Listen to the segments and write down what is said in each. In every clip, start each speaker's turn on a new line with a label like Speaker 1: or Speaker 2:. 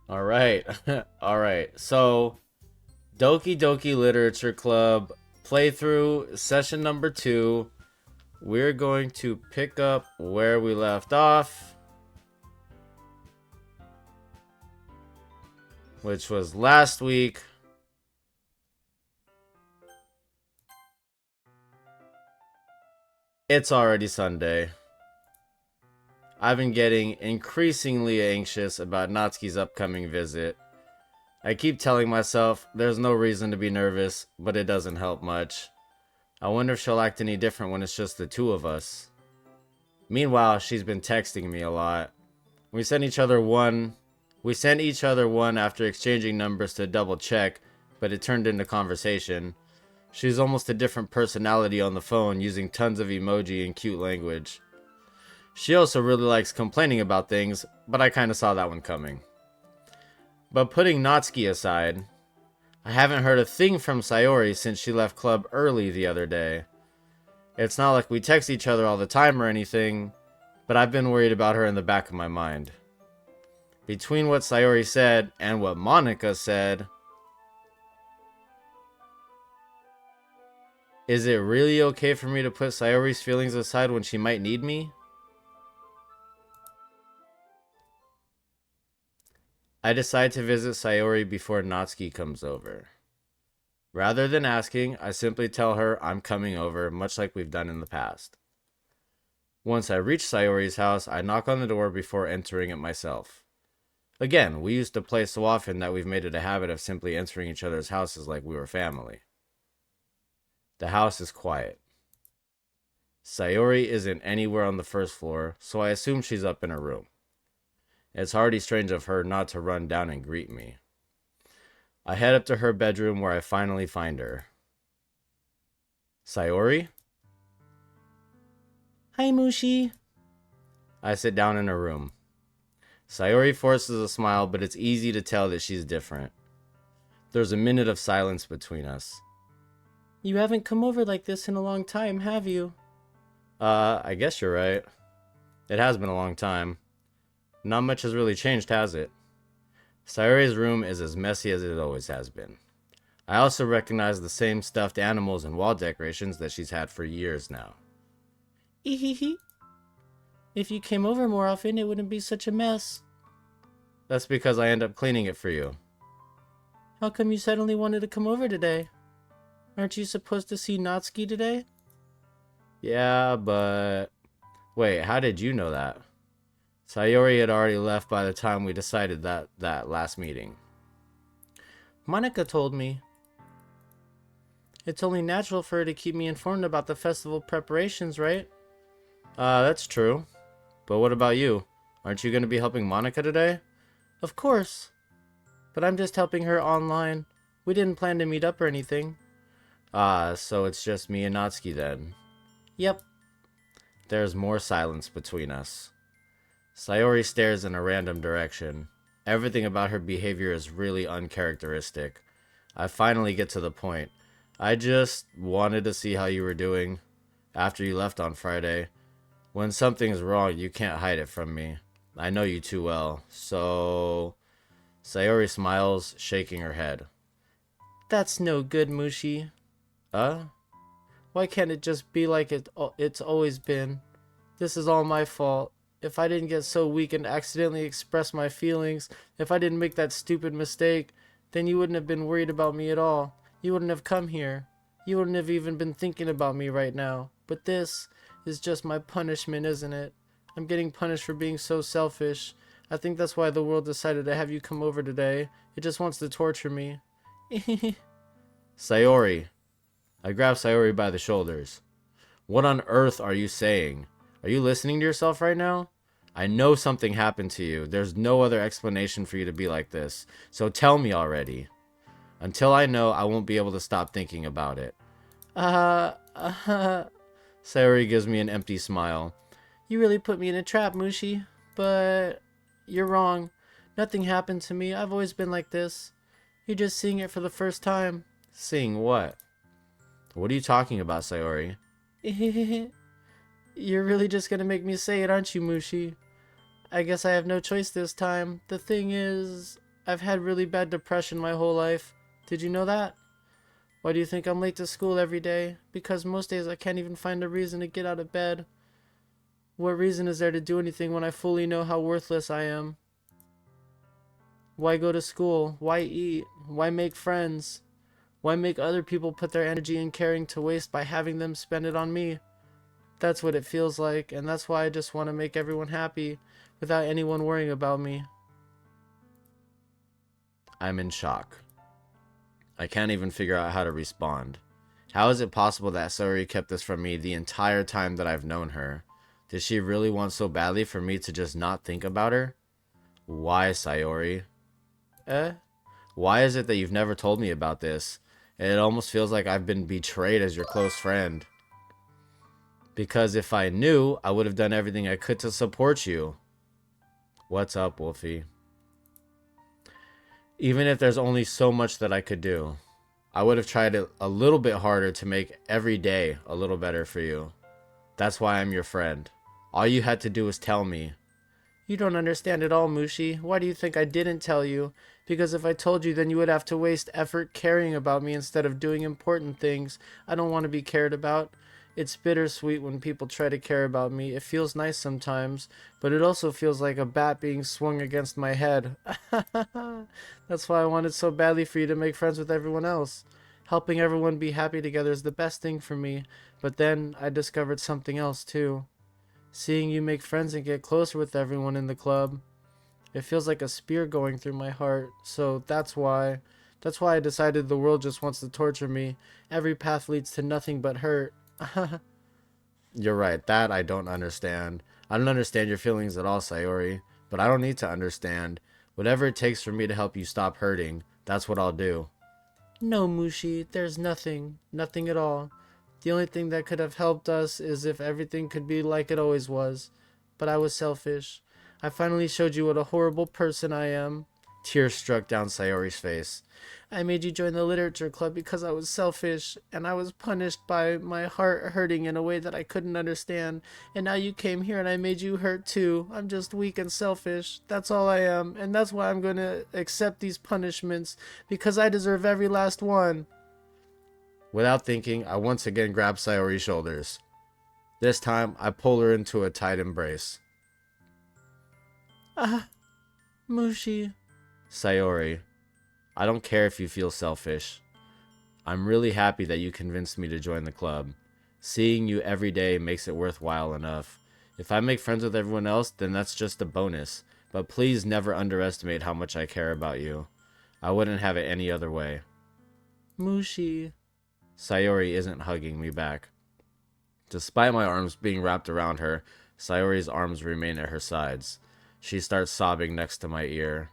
Speaker 1: All right. All right. So, Doki Doki Literature Club playthrough session number 2. We're going to pick up where we left off, which was last week. It's already Sunday. I've been getting increasingly anxious about Natsuki's upcoming visit. I keep telling myself there's no reason to be nervous, but it doesn't help much. I wonder if she'll act any different when it's just the two of us. Meanwhile, she's been texting me a lot. We sent each other one. We sent each other one after exchanging numbers to double check, but it turned into conversation. She's almost a different personality on the phone, using tons of emoji and cute language. She also really likes complaining about things, but I kinda saw that one coming. But putting Natsuki aside, I haven't heard a thing from Sayori since she left club early the other day. It's not like we text each other all the time or anything, but I've been worried about her in the back of my mind. Between what Sayori said and what Monica said, is it really okay for me to put Sayori's feelings aside when she might need me? I decide to visit Sayori before Natsuki comes over. Rather than asking, I simply tell her I'm coming over, much like we've done in the past. Once I reach Sayori's house, I knock on the door before entering it myself. Again, we used to play so often that we've made it a habit of simply entering each other's houses like we were family. The house is quiet. Sayori isn't anywhere on the first floor, so I assume she's up in her room. It's hardly strange of her not to run down and greet me. I head up to her bedroom where I finally find her. Sayori? Hi, Mooshy. I sit down in her room. Sayori forces a smile, but it's easy to tell that she's different. There's a minute of silence between us. You haven't come over like this in a long time, have you? I guess you're right. It has been a long time. Not much has really changed, has it? Sayori's room is as messy as it always has been. I also recognize the same stuffed animals and wall decorations that she's had for years now. Ehehe. If you came over more often, it wouldn't be such a mess. That's because I end up cleaning it for you. How come you suddenly wanted to come over today? Aren't you supposed to see Natsuki today? Yeah, but... Wait, how did you know that? Sayori had already left by the time we decided that last meeting. Monica told me. It's only natural for her to keep me informed about the festival preparations, right? That's true. But what about you? Aren't you going to be helping Monica today? Of course. But I'm just helping her online. We didn't plan to meet up or anything. So it's just me and Natsuki then. Yep. There's more silence between us. Sayori stares in a random direction. Everything about her behavior is really uncharacteristic. I finally get to the point. I just wanted to see how you were doing after you left on Friday. When something's wrong, you can't hide it from me. I know you too well. So... Sayori smiles, shaking her head. That's no good, Mooshy. Why can't it just be like it's always been? This is all my fault. If I didn't get so weak and accidentally express my feelings, if I didn't make that stupid mistake, then you wouldn't have been worried about me at all. You wouldn't have come here. You wouldn't have even been thinking about me right now. But this is just my punishment, isn't it? I'm getting punished for being so selfish. I think that's why the world decided to have you come over today. It just wants to torture me. Sayori. I grab Sayori by the shoulders. What on earth are you saying? Are you listening to yourself right now? I know something happened to you. There's no other explanation for you to be like this. So tell me already. Until I know, I won't be able to stop thinking about it. Sayori gives me an empty smile. You really put me in a trap, Mooshy. But you're wrong. Nothing happened to me. I've always been like this. You're just seeing it for the first time. Seeing what? What are you talking about, Sayori? You're really just gonna make me say it, aren't you, Mooshy? I guess I have no choice this time. The thing is, I've had really bad depression my whole life. Did you know that? Why do you think I'm late to school every day? Because most days I can't even find a reason to get out of bed. What reason is there to do anything when I fully know how worthless I am? Why go to school? Why eat? Why make friends? Why make other people put their energy and caring to waste by having them spend it on me? That's what it feels like, and that's why I just want to make everyone happy without anyone worrying about me. I'm in shock. I can't even figure out how to respond. How is it possible that Sayori kept this from me the entire time that I've known her? Did she really want so badly for me to just not think about her? Why, Sayori? Why is it that you've never told me about this? It almost feels like I've been betrayed as your close friend. Because if I knew, I would have done everything I could to support you. What's up, Wolfie? Even if there's only so much that I could do, I would have tried it a little bit harder to make every day a little better for you. That's why I'm your friend. All you had to do was tell me. You don't understand at all, Mooshy. Why do you think I didn't tell you? Because if I told you, then you would have to waste effort caring about me instead of doing important things I don't want to be cared about. It's bittersweet when people try to care about me. It feels nice sometimes, but it also feels like a bat being swung against my head. That's why I wanted so badly for you to make friends with everyone else. Helping everyone be happy together is the best thing for me, but then I discovered something else too. Seeing you make friends and get closer with everyone in the club, it feels like a spear going through my heart. So that's why I decided the world just wants to torture me. Every path leads to nothing but hurt. You're right, that I don't understand. I don't understand your feelings at all, Sayori, but I don't need to understand. Whatever it takes for me to help you stop hurting, that's what I'll do. No, Mooshy, there's nothing. Nothing at all. The only thing that could have helped us is if everything could be like it always was. But I was selfish. I finally showed you what a horrible person I am. Tears struck down Sayori's face. I made you join the literature club because I was selfish, and I was punished by my heart hurting in a way that I couldn't understand. And now you came here and I made you hurt too. I'm just weak and selfish. That's all I am, and that's why I'm going to accept these punishments, because I deserve every last one. Without thinking, I once again grabbed Sayori's shoulders. This time, I pull her into a tight embrace. Mooshy. Sayori, I don't care if you feel selfish. I'm really happy that you convinced me to join the club. Seeing you every day makes it worthwhile enough. If I make friends with everyone else, then that's just a bonus. But please never underestimate how much I care about you. I wouldn't have it any other way. Mooshy. Sayori isn't hugging me back. Despite my arms being wrapped around her, Sayori's arms remain at her sides. She starts sobbing next to my ear.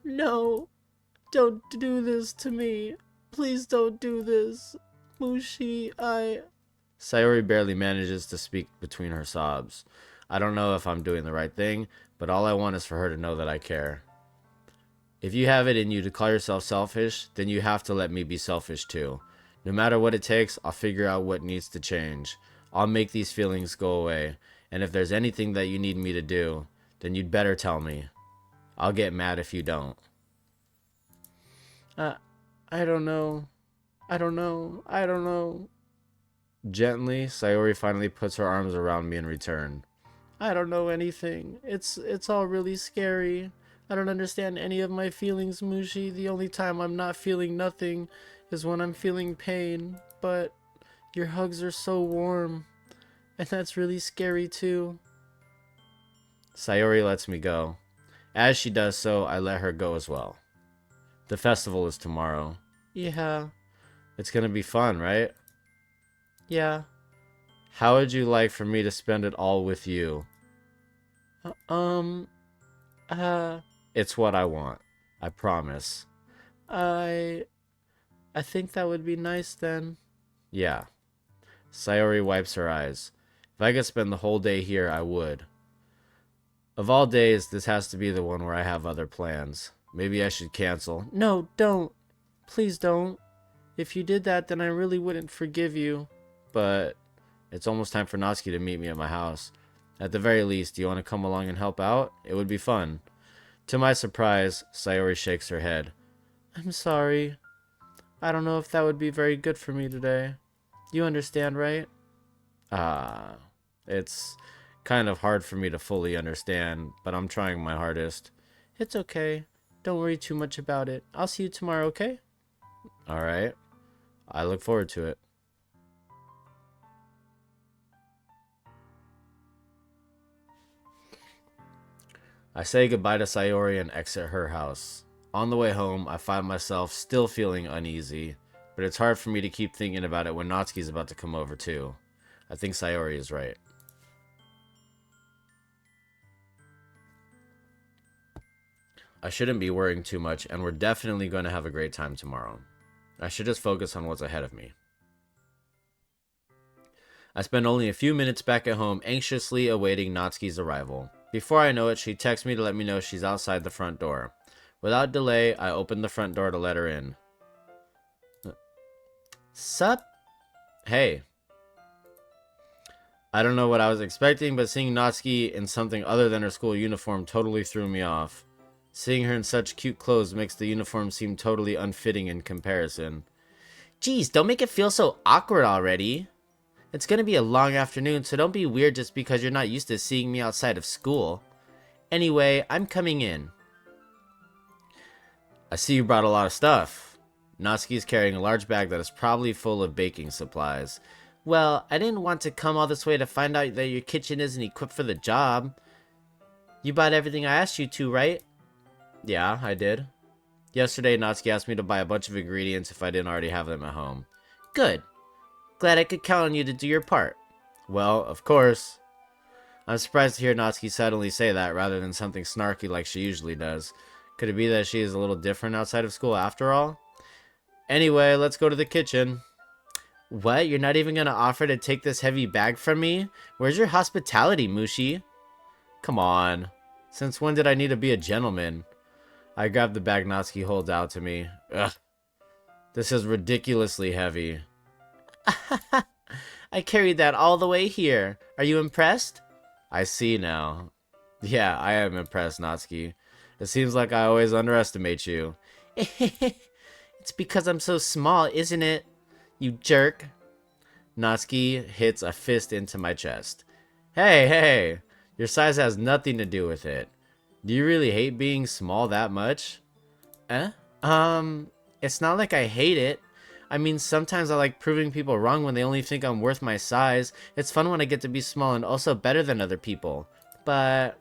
Speaker 1: No, don't do this to me. Please don't do this. Mooshy, Sayori barely manages to speak between her sobs. I don't know if I'm doing the right thing, but all I want is for her to know that I care. If you have it in you to call yourself selfish, then you have to let me be selfish too. No matter what it takes, I'll figure out what needs to change. I'll make these feelings go away, and if there's anything that you need me to do, then you'd better tell me. I'll get mad if you don't. I don't know. I don't know. Gently, Sayori finally puts her arms around me in return. I don't know anything. It's all really scary. I don't understand any of my feelings, Mooshy. The only time I'm not feeling nothing is when I'm feeling pain. But your hugs are so warm. And that's really scary too. Sayori lets me go. As she does so, I let her go as well. The festival is tomorrow. Yeah. It's gonna be fun, right? Yeah. How would you like for me to spend it all with you? It's what I want. I promise. I think that would be nice then. Yeah. Sayori wipes her eyes. If I could spend the whole day here, I would. Of all days, this has to be the one where I have other plans. Maybe I should cancel. No, don't. Please don't. If you did that, then I really wouldn't forgive you. But it's almost time for Natsuki to meet me at my house. At the very least, do you want to come along and help out? It would be fun. To my surprise, Sayori shakes her head. I'm sorry. I don't know if that would be very good for me today. You understand, right? Ah, it's kind of hard for me to fully understand, but I'm trying my hardest. It's okay. Don't worry too much about it. I'll see you tomorrow, okay? Alright. I look forward to it. I say goodbye to Sayori and exit her house. On the way home, I find myself still feeling uneasy, but it's hard for me to keep thinking about it when Natsuki's about to come over too. I think Sayori is right. I shouldn't be worrying too much, and we're definitely going to have a great time tomorrow. I should just focus on what's ahead of me. I spend only a few minutes back at home anxiously awaiting Natsuki's arrival. Before I know it, she texts me to let me know she's outside the front door. Without delay, I open the front door to let her in. Sup? Hey. I don't know what I was expecting, but seeing Natsuki in something other than her school uniform totally threw me off. Seeing her in such cute clothes makes the uniform seem totally unfitting in comparison. Geez, don't make it feel so awkward already. It's gonna be a long afternoon, so don't be weird just because you're not used to seeing me outside of school. Anyway, I'm coming in. I see you brought a lot of stuff. Natsuki's carrying a large bag that is probably full of baking supplies. Well, I didn't want to come all this way to find out that your kitchen isn't equipped for the job. You bought everything I asked you to, right? Yeah, I did. Yesterday, Natsuki asked me to buy a bunch of ingredients if I didn't already have them at home. Good. Glad I could count on you to do your part. Well, of course. I'm surprised to hear Natsuki suddenly say that rather than something snarky like she usually does. Could it be that she is a little different outside of school after all? Anyway, let's go to the kitchen. What? You're not even going to offer to take this heavy bag from me? Where's your hospitality, Mooshy? Come on. Since when did I need to be a gentleman? I grab the bag Natsuki holds out to me. Ugh. This is ridiculously heavy. I carried that all the way here. Are you impressed? I see now. Yeah, I am impressed, Natsuki. It seems like I always underestimate you. It's because I'm so small, isn't it? You jerk. Natsuki hits a fist into my chest. Hey, your size has nothing to do with it. Do you really hate being small that much? It's not like I hate it. I mean, sometimes I like proving people wrong when they only think I'm worth my size. It's fun when I get to be small and also better than other people. But,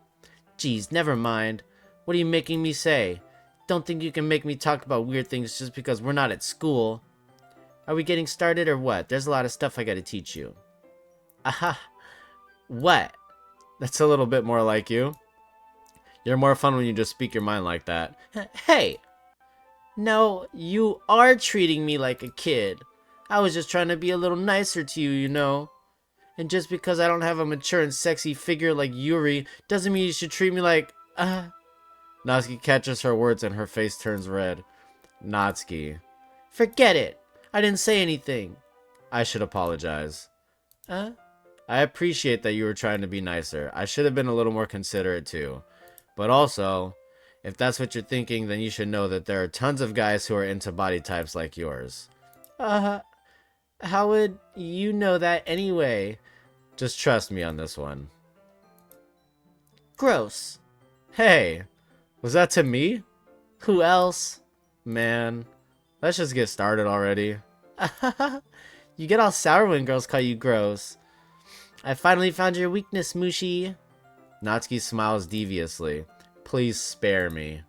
Speaker 1: geez, never mind. What are you making me say? Don't think you can make me talk about weird things just because we're not at school. Are we getting started or what? There's a lot of stuff I gotta teach you. Aha. What? That's a little bit more like you. You're more fun when you just speak your mind like that. Hey! No, you are treating me like a kid. I was just trying to be a little nicer to you, you know. And just because I don't have a mature and sexy figure like Yuri doesn't mean you should treat me like... Natsuki catches her words and her face turns red. Natsuki. Forget it. I didn't say anything. I should apologize. I appreciate that you were trying to be nicer. I should have been a little more considerate too. But also, if that's what you're thinking, then you should know that there are tons of guys who are into body types like yours. How would you know that anyway? Just trust me on this one. Gross. Hey, was that to me? Who else? Man, let's just get started already. You get all sour when girls call you gross. I finally found your weakness, Mooshy. Natsuki smiles deviously. Please spare me.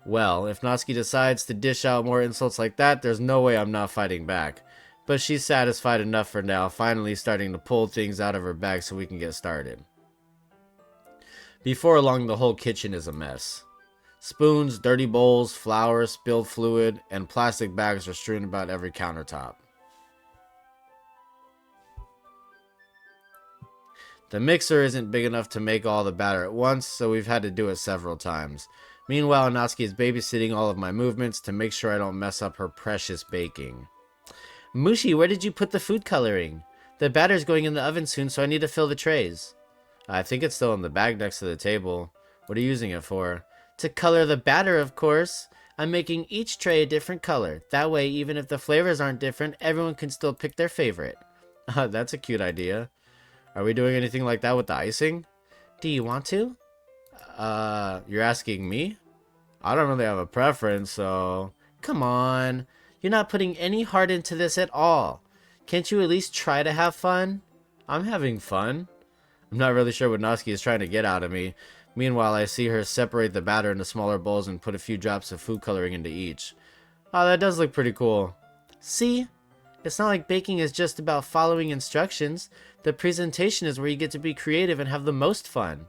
Speaker 1: Well, if Natsuki decides to dish out more insults like that, there's no way I'm not fighting back. But she's satisfied enough for now, finally starting to pull things out of her bag so we can get started. Before long, the whole kitchen is a mess. Spoons, dirty bowls, flour, spilled fluid, and plastic bags are strewn about every countertop. The mixer isn't big enough to make all the batter at once, so we've had to do it several times. Meanwhile, Natsuki is babysitting all of my movements to make sure I don't mess up her precious baking. Mooshy, where did you put the food coloring? The batter's going in the oven soon, so I need to fill the trays. I think it's still in the bag next to the table. What are you using it for? To color the batter, of course. I'm making each tray a different color. That way, even if the flavors aren't different, everyone can still pick their favorite. That's a cute idea. Are we doing anything like that with the icing? Do you want to? You're asking me? I don't really have a preference, so... Come on. You're not putting any heart into this at all. Can't you at least try to have fun? I'm having fun. I'm not really sure what Natsuki is trying to get out of me. Meanwhile, I see her separate the batter into smaller bowls and put a few drops of food coloring into each. Oh, that does look pretty cool. See? It's not like baking is just about following instructions. The presentation is where you get to be creative and have the most fun.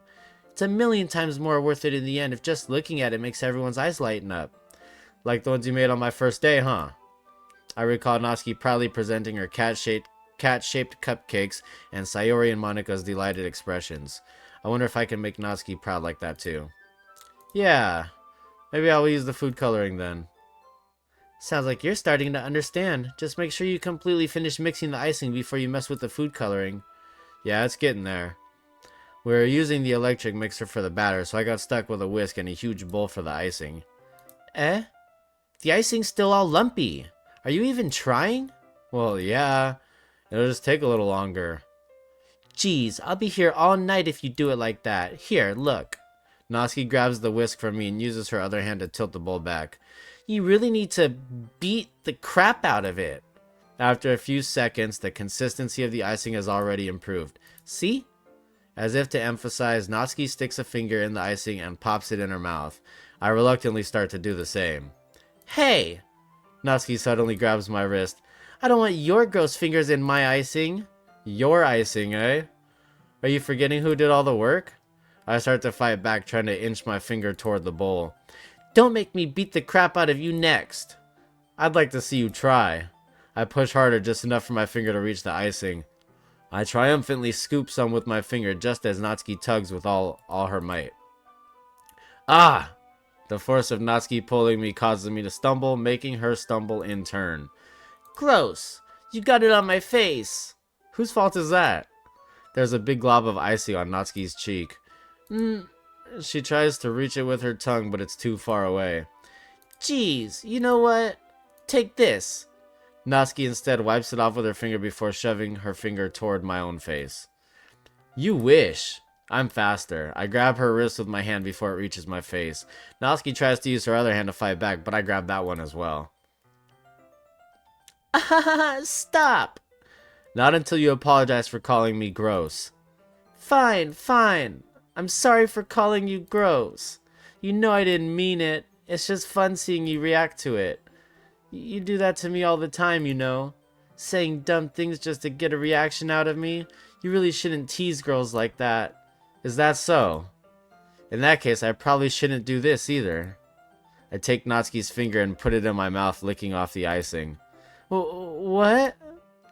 Speaker 1: It's a million times more worth it in the end if just looking at it makes everyone's eyes lighten up. Like the ones you made on my first day, huh? I recall Natsuki proudly presenting her cat-shaped cupcakes and Sayori and Monika's delighted expressions. I wonder if I can make Natsuki proud like that too. Yeah, maybe I'll use the food coloring then. Sounds like you're starting to understand. Just make sure you completely finish mixing the icing before you mess with the food coloring. Yeah, it's getting there. We were using the electric mixer for the batter, so I got stuck with a whisk and a huge bowl for the icing. Eh? The icing's still all lumpy. Are you even trying? Well, yeah. It'll just take a little longer. Geez, I'll be here all night if you do it like that. Here, look. Natsuki grabs the whisk from me and uses her other hand to tilt the bowl back. You really need to beat the crap out of it. After a few seconds, the consistency of the icing has already improved. See? As if to emphasize, Natsuki sticks a finger in the icing and pops it in her mouth. I reluctantly start to do the same. Hey! Natsuki suddenly grabs my wrist. I don't want your gross fingers in my icing. Your icing, eh? Are you forgetting who did all the work? I start to fight back, trying to inch my finger toward the bowl. Don't make me beat the crap out of you next. I'd like to see you try. I push harder, just enough for my finger to reach the icing. I triumphantly scoop some with my finger, just as Natsuki tugs with all her might. Ah! The force of Natsuki pulling me causes me to stumble, making her stumble in turn. Gross! You got it on my face! Whose fault is that? There's a big glob of icing on Natsuki's cheek. She tries to reach it with her tongue, but it's too far away. Jeez, you know what? Take this. Natsuki instead wipes it off with her finger before shoving her finger toward my own face. You wish. I'm faster. I grab her wrist with my hand before it reaches my face. Natsuki tries to use her other hand to fight back, but I grab that one as well. Stop! Not until you apologize for calling me gross. Fine, fine. I'm sorry for calling you gross. You know I didn't mean it. It's just fun seeing you react to it. You do that to me all the time, you know. Saying dumb things just to get a reaction out of me. You really shouldn't tease girls like that. Is that so? In that case, I probably shouldn't do this either. I take Natsuki's finger and put it in my mouth, licking off the icing. What?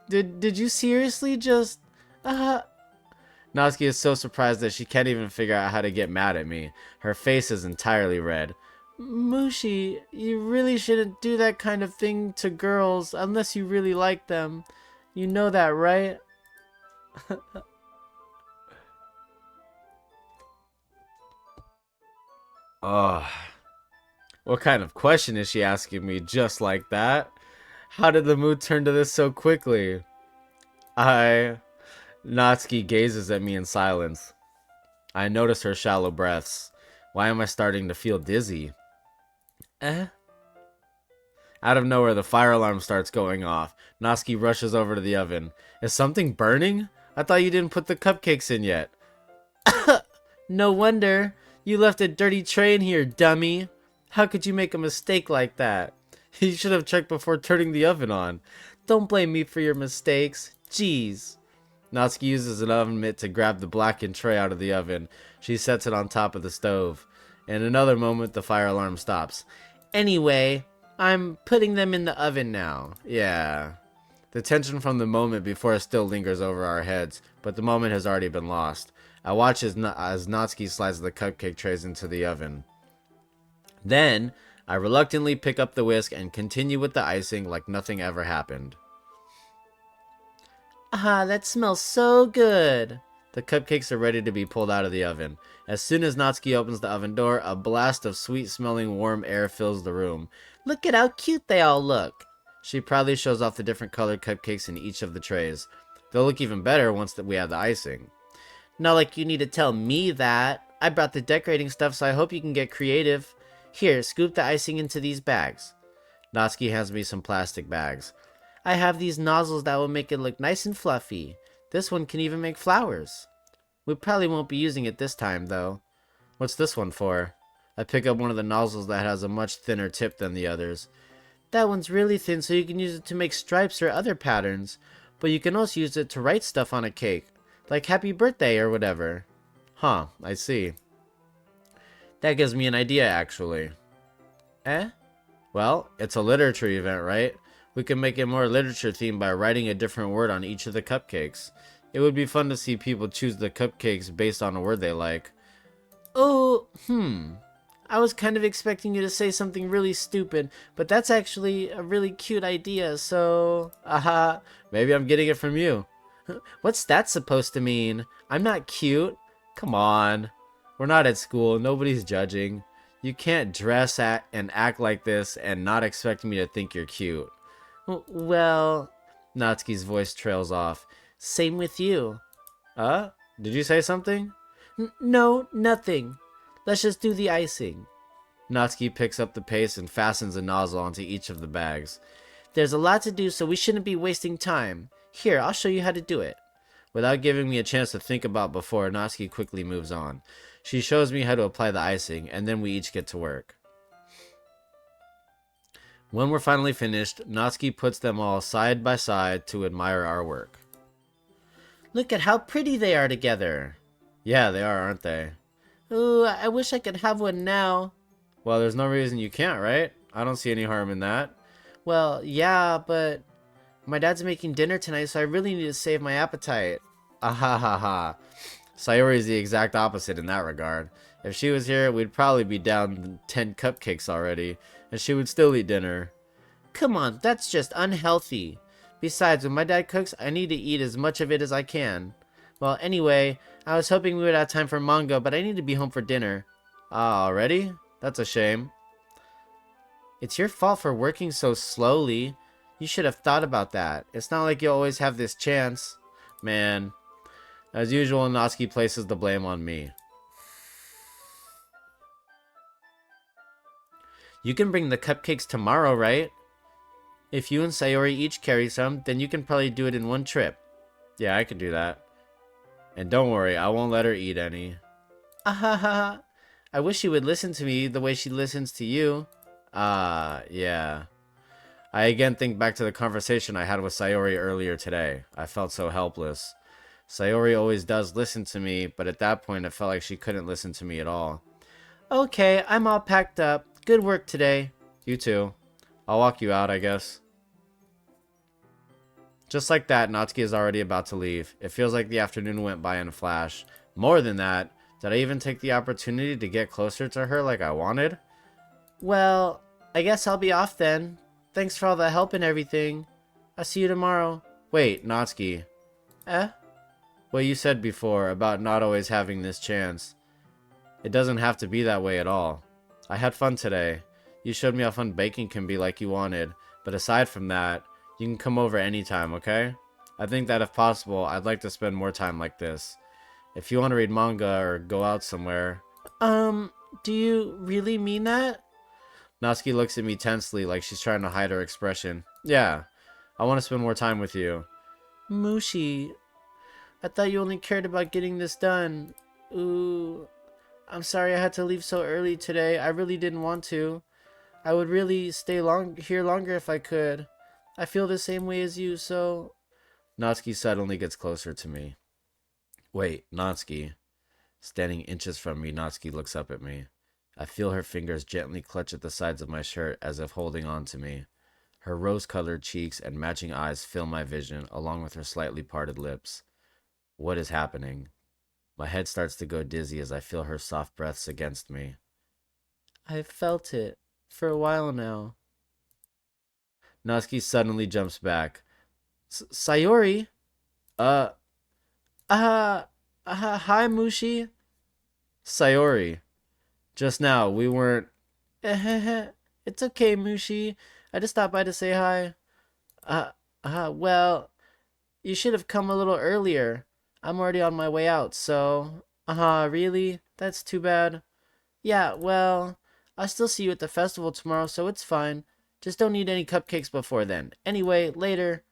Speaker 1: Did you seriously just... Natsuki is so surprised that she can't even figure out how to get mad at me. Her face is entirely red. Mooshy, you really shouldn't do that kind of thing to girls unless you really like them. You know that, right? Ugh. What kind of question is she asking me just like that? How did the mood turn to this so quickly? Natsuki gazes at me in silence. I notice her shallow breaths. Why am I starting to feel dizzy? Out of nowhere, the fire alarm starts going off. Natsuki rushes over to the oven. Is something burning? I thought you didn't put the cupcakes in yet. No wonder. You left a dirty tray in here, dummy. How could you make a mistake like that? You should have checked before turning the oven on. Don't blame me for your mistakes. Jeez. Natsuki uses an oven mitt to grab the blackened tray out of the oven. She sets it on top of the stove. In another moment, the fire alarm stops. Anyway, I'm putting them in the oven now. Yeah. The tension from the moment before still lingers over our heads, but the moment has already been lost. I watch as Natsuki slides the cupcake trays into the oven. Then, I reluctantly pick up the whisk and continue with the icing like nothing ever happened. Ah, that smells so good. The cupcakes are ready to be pulled out of the oven. As soon as Natsuki opens the oven door, a blast of sweet-smelling warm air fills the room. Look at how cute they all look! She proudly shows off the different colored cupcakes in each of the trays. They'll look even better once that we have the icing. Not like you need to tell me that. I brought the decorating stuff, so I hope you can get creative. Here, scoop the icing into these bags. Natsuki hands me some plastic bags. I have these nozzles that will make it look nice and fluffy. This one can even make flowers. We probably won't be using it this time, though. What's this one for? I pick up one of the nozzles that has a much thinner tip than the others. That one's really thin, so you can use it to make stripes or other patterns. But you can also use it to write stuff on a cake, like happy birthday or whatever. Huh, I see. That gives me an idea, actually. Eh? Well, it's a literature event, right? We can make it more literature themed by writing a different word on each of the cupcakes. It would be fun to see people choose the cupcakes based on a word they like. Oh, I was kind of expecting you to say something really stupid, but that's actually a really cute idea, so... Aha, maybe I'm getting it from you. What's that supposed to mean? I'm not cute. Come on. We're not at school, nobody's judging. You can't dress at and act like this and not expect me to think you're cute. Well... Natsuki's voice trails off. Same with you. Did you say something? No, nothing. Let's just do the icing. Natsuki picks up the paste and fastens a nozzle onto each of the bags. There's a lot to do, so we shouldn't be wasting time. Here, I'll show you how to do it. Without giving me a chance to think about before, Natsuki quickly moves on. She shows me how to apply the icing, and then we each get to work. When we're finally finished, Natsuki puts them all side by side to admire our work. Look at how pretty they are together. Yeah, they are, aren't they? Ooh, I wish I could have one now. Well, there's no reason you can't, right? I don't see any harm in that. Well, yeah, but my dad's making dinner tonight, so I really need to save my appetite. Ahahaha. Sayori is the exact opposite in that regard. If she was here, we'd probably be down 10 cupcakes already, and she would still eat dinner. Come on, that's just unhealthy. Besides, when my dad cooks, I need to eat as much of it as I can. Well, anyway, I was hoping we would have time for manga, but I need to be home for dinner. Ah, already? That's a shame. It's your fault for working so slowly. You should have thought about that. It's not like you always have this chance. Man. As usual, Natsuki places the blame on me. You can bring the cupcakes tomorrow, right? If you and Sayori each carry some, then you can probably do it in one trip. Yeah, I can do that. And don't worry, I won't let her eat any. Ahaha. I wish she would listen to me the way she listens to you. Yeah. I again think back to the conversation I had with Sayori earlier today. I felt so helpless. Sayori always does listen to me, but at that point it felt like she couldn't listen to me at all. Okay, I'm all packed up. Good work today. You too. I'll walk you out, I guess. Just like that, Natsuki is already about to leave. It feels like the afternoon went by in a flash. More than that, did I even take the opportunity to get closer to her like I wanted? Well, I guess I'll be off then. Thanks for all the help and everything. I'll see you tomorrow. Wait, Natsuki. What you said before about not always having this chance. It doesn't have to be that way at all. I had fun today. You showed me how fun baking can be like you wanted. But aside from that, you can come over anytime, okay? I think that if possible, I'd like to spend more time like this. If you want to read manga or go out somewhere... do you really mean that? Natsuki looks at me tensely like she's trying to hide her expression. Yeah, I want to spend more time with you. Mooshy, I thought you only cared about getting this done. Ooh, I'm sorry I had to leave so early today. I really didn't want to. I would really stay here longer if I could. I feel the same way as you, so... Natsuki suddenly gets closer to me. Wait, Natsuki. Standing inches from me, Natsuki looks up at me. I feel her fingers gently clutch at the sides of my shirt as if holding on to me. Her rose-colored cheeks and matching eyes fill my vision, along with her slightly parted lips. What is happening? My head starts to go dizzy as I feel her soft breaths against me. I've felt it for a while now. Natsuki suddenly jumps back. Sayori? Hi, Mooshy. Sayori. Just now, we weren't. It's okay, Mooshy. I just stopped by to say hi. Uh, well, you should have come a little earlier. I'm already on my way out, so. Really? That's too bad. Yeah, well, I'll still see you at the festival tomorrow, so it's fine. Just don't need any cupcakes before then. Anyway, later.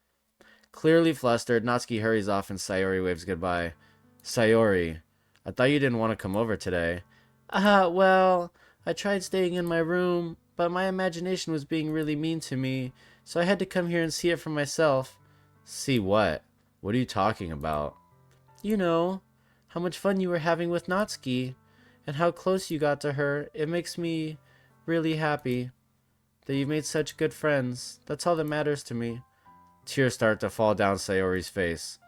Speaker 1: Clearly flustered, Natsuki hurries off and Sayori waves goodbye. Sayori, I thought you didn't want to come over today. Well, I tried staying in my room, but my imagination was being really mean to me, so I had to come here and see it for myself. See what? What are you talking about? You know, how much fun you were having with Natsuki, and how close you got to her. It makes me really happy that you made such good friends. That's all that matters to me. Tears start to fall down Sayori's face.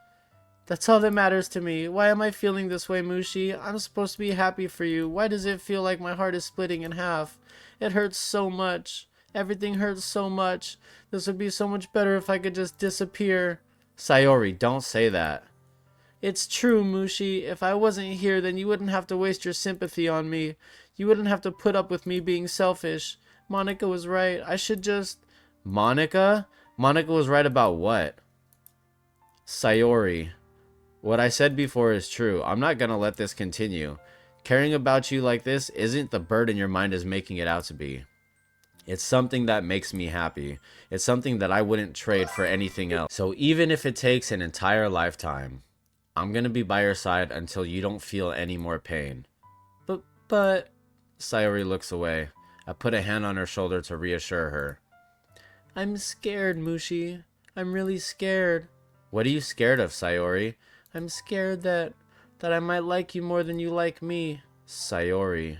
Speaker 1: That's all that matters to me. Why am I feeling this way, Mooshy? I'm supposed to be happy for you. Why does it feel like my heart is splitting in half? It hurts so much. Everything hurts so much. This would be so much better if I could just disappear. Sayori, don't say that. It's true, Mooshy. If I wasn't here, then you wouldn't have to waste your sympathy on me. You wouldn't have to put up with me being selfish. Monica was right. I should just... Monica? Monica was right about what? Sayori. What I said before is true. I'm not gonna let this continue. Caring about you like this isn't the burden your mind is making it out to be. It's something that makes me happy. It's something that I wouldn't trade for anything else. So even if it takes an entire lifetime, I'm gonna be by your side until you don't feel any more pain. But... Sayori looks away. I put a hand on her shoulder to reassure her. I'm scared, Mooshy. I'm really scared. What are you scared of, Sayori? I'm scared that I might like you more than you like me. Sayori.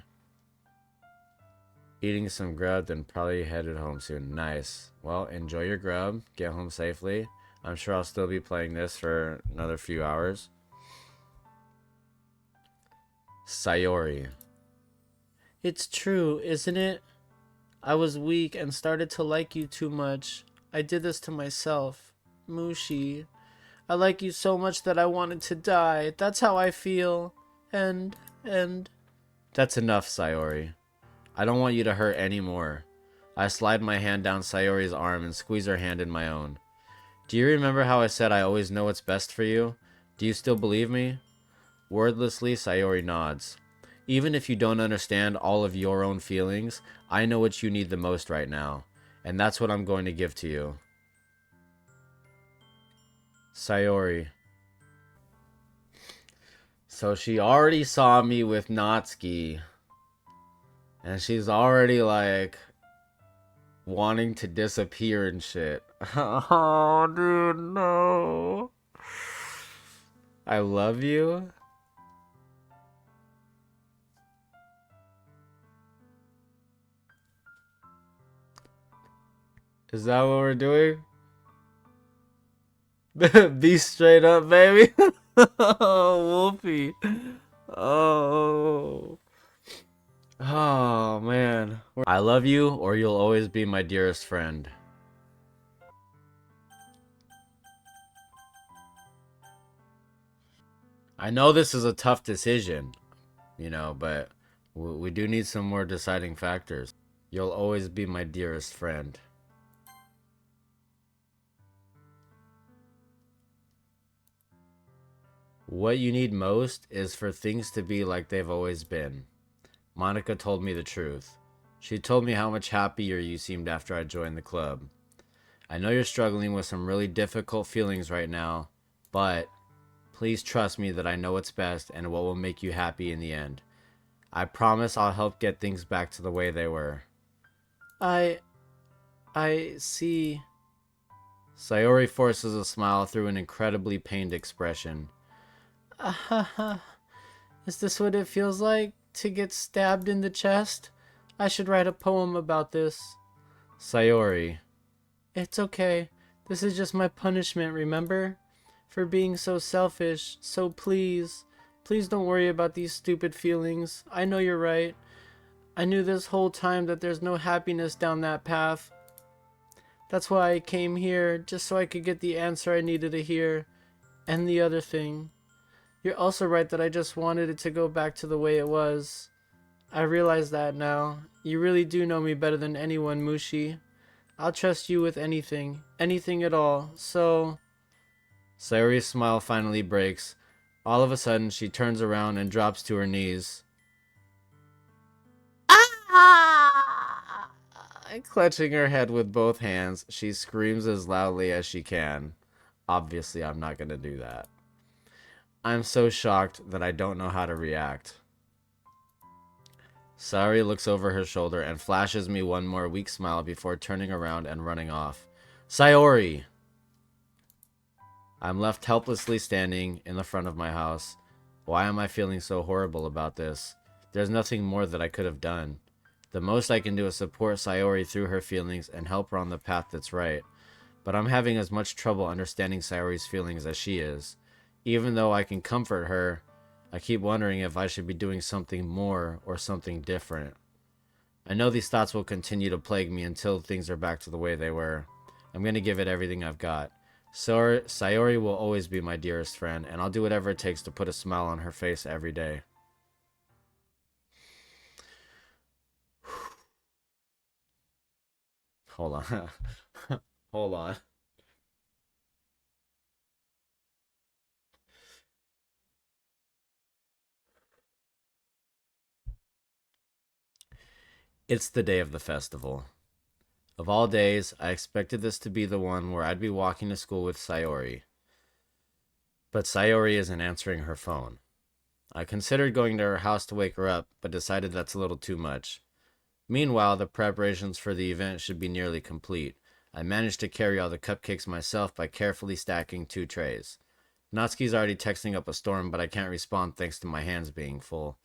Speaker 1: Eating some grub, then probably headed home soon. Nice. Well, enjoy your grub. Get home safely. I'm sure I'll still be playing this for another few hours. Sayori. It's true, isn't it? I was weak and started to like you too much. I did this to myself. Mooshy. I like you so much that I wanted to die. That's how I feel. And... That's enough, Sayori. I don't want you to hurt anymore. I slide my hand down Sayori's arm and squeeze her hand in my own. Do you remember how I said I always know what's best for you? Do you still believe me? Wordlessly, Sayori nods. Even if you don't understand all of your own feelings, I know what you need the most right now. And that's what I'm going to give to you. Sayori. So she already saw me with Natsuki. And she's already like wanting to disappear and shit. Oh, dude, no. I love you. Is that what we're doing? Be straight up, baby. Oh, Wolfie. Oh. Oh, man. I love you, or you'll always be my dearest friend. I know this is a tough decision, you know, but we do need some more deciding factors. You'll always be my dearest friend. What you need most is for things to be like they've always been. Monica told me the truth. She told me how much happier you seemed after I joined the club. I know you're struggling with some really difficult feelings right now, but please trust me that I know what's best and what will make you happy in the end. I promise I'll help get things back to the way they were. I see. Sayori forces a smile through an incredibly pained expression. Is this what it feels like to get stabbed in the chest? I should write a poem about this. Sayori. It's okay. This is just my punishment, remember? For being so selfish, so please don't worry about these stupid feelings. I know you're right. I knew this whole time that there's no happiness down that path. That's why I came here, just so I could get the answer I needed to hear. And the other thing. You're also right that I just wanted it to go back to the way it was. I realize that now. You really do know me better than anyone, Mooshy. I'll trust you with anything. Anything at all. So... Sayori's smile finally breaks. All of a sudden, she turns around and drops to her knees. Ah! Clutching her head with both hands, she screams as loudly as she can. Obviously, I'm not going to do that. I'm so shocked that I don't know how to react. Sayori looks over her shoulder and flashes me one more weak smile before turning around and running off. Sayori! I'm left helplessly standing in the front of my house. Why am I feeling so horrible about this? There's nothing more that I could have done. The most I can do is support Sayori through her feelings and help her on the path that's right. But I'm having as much trouble understanding Sayori's feelings as she is. Even though I can comfort her, I keep wondering if I should be doing something more or something different. I know these thoughts will continue to plague me until things are back to the way they were. I'm going to give it everything I've got. Sayori will always be my dearest friend, and I'll do whatever it takes to put a smile on her face every day. Hold on. Hold on. It's the day of the festival. Of all days, I expected this to be the one where I'd be walking to school with Sayori. But Sayori isn't answering her phone. I considered going to her house to wake her up, but decided that's a little too much. Meanwhile, the preparations for the event should be nearly complete. I managed to carry all the cupcakes myself by carefully stacking 2 trays. Natsuki's already texting up a storm, but I can't respond thanks to my hands being full.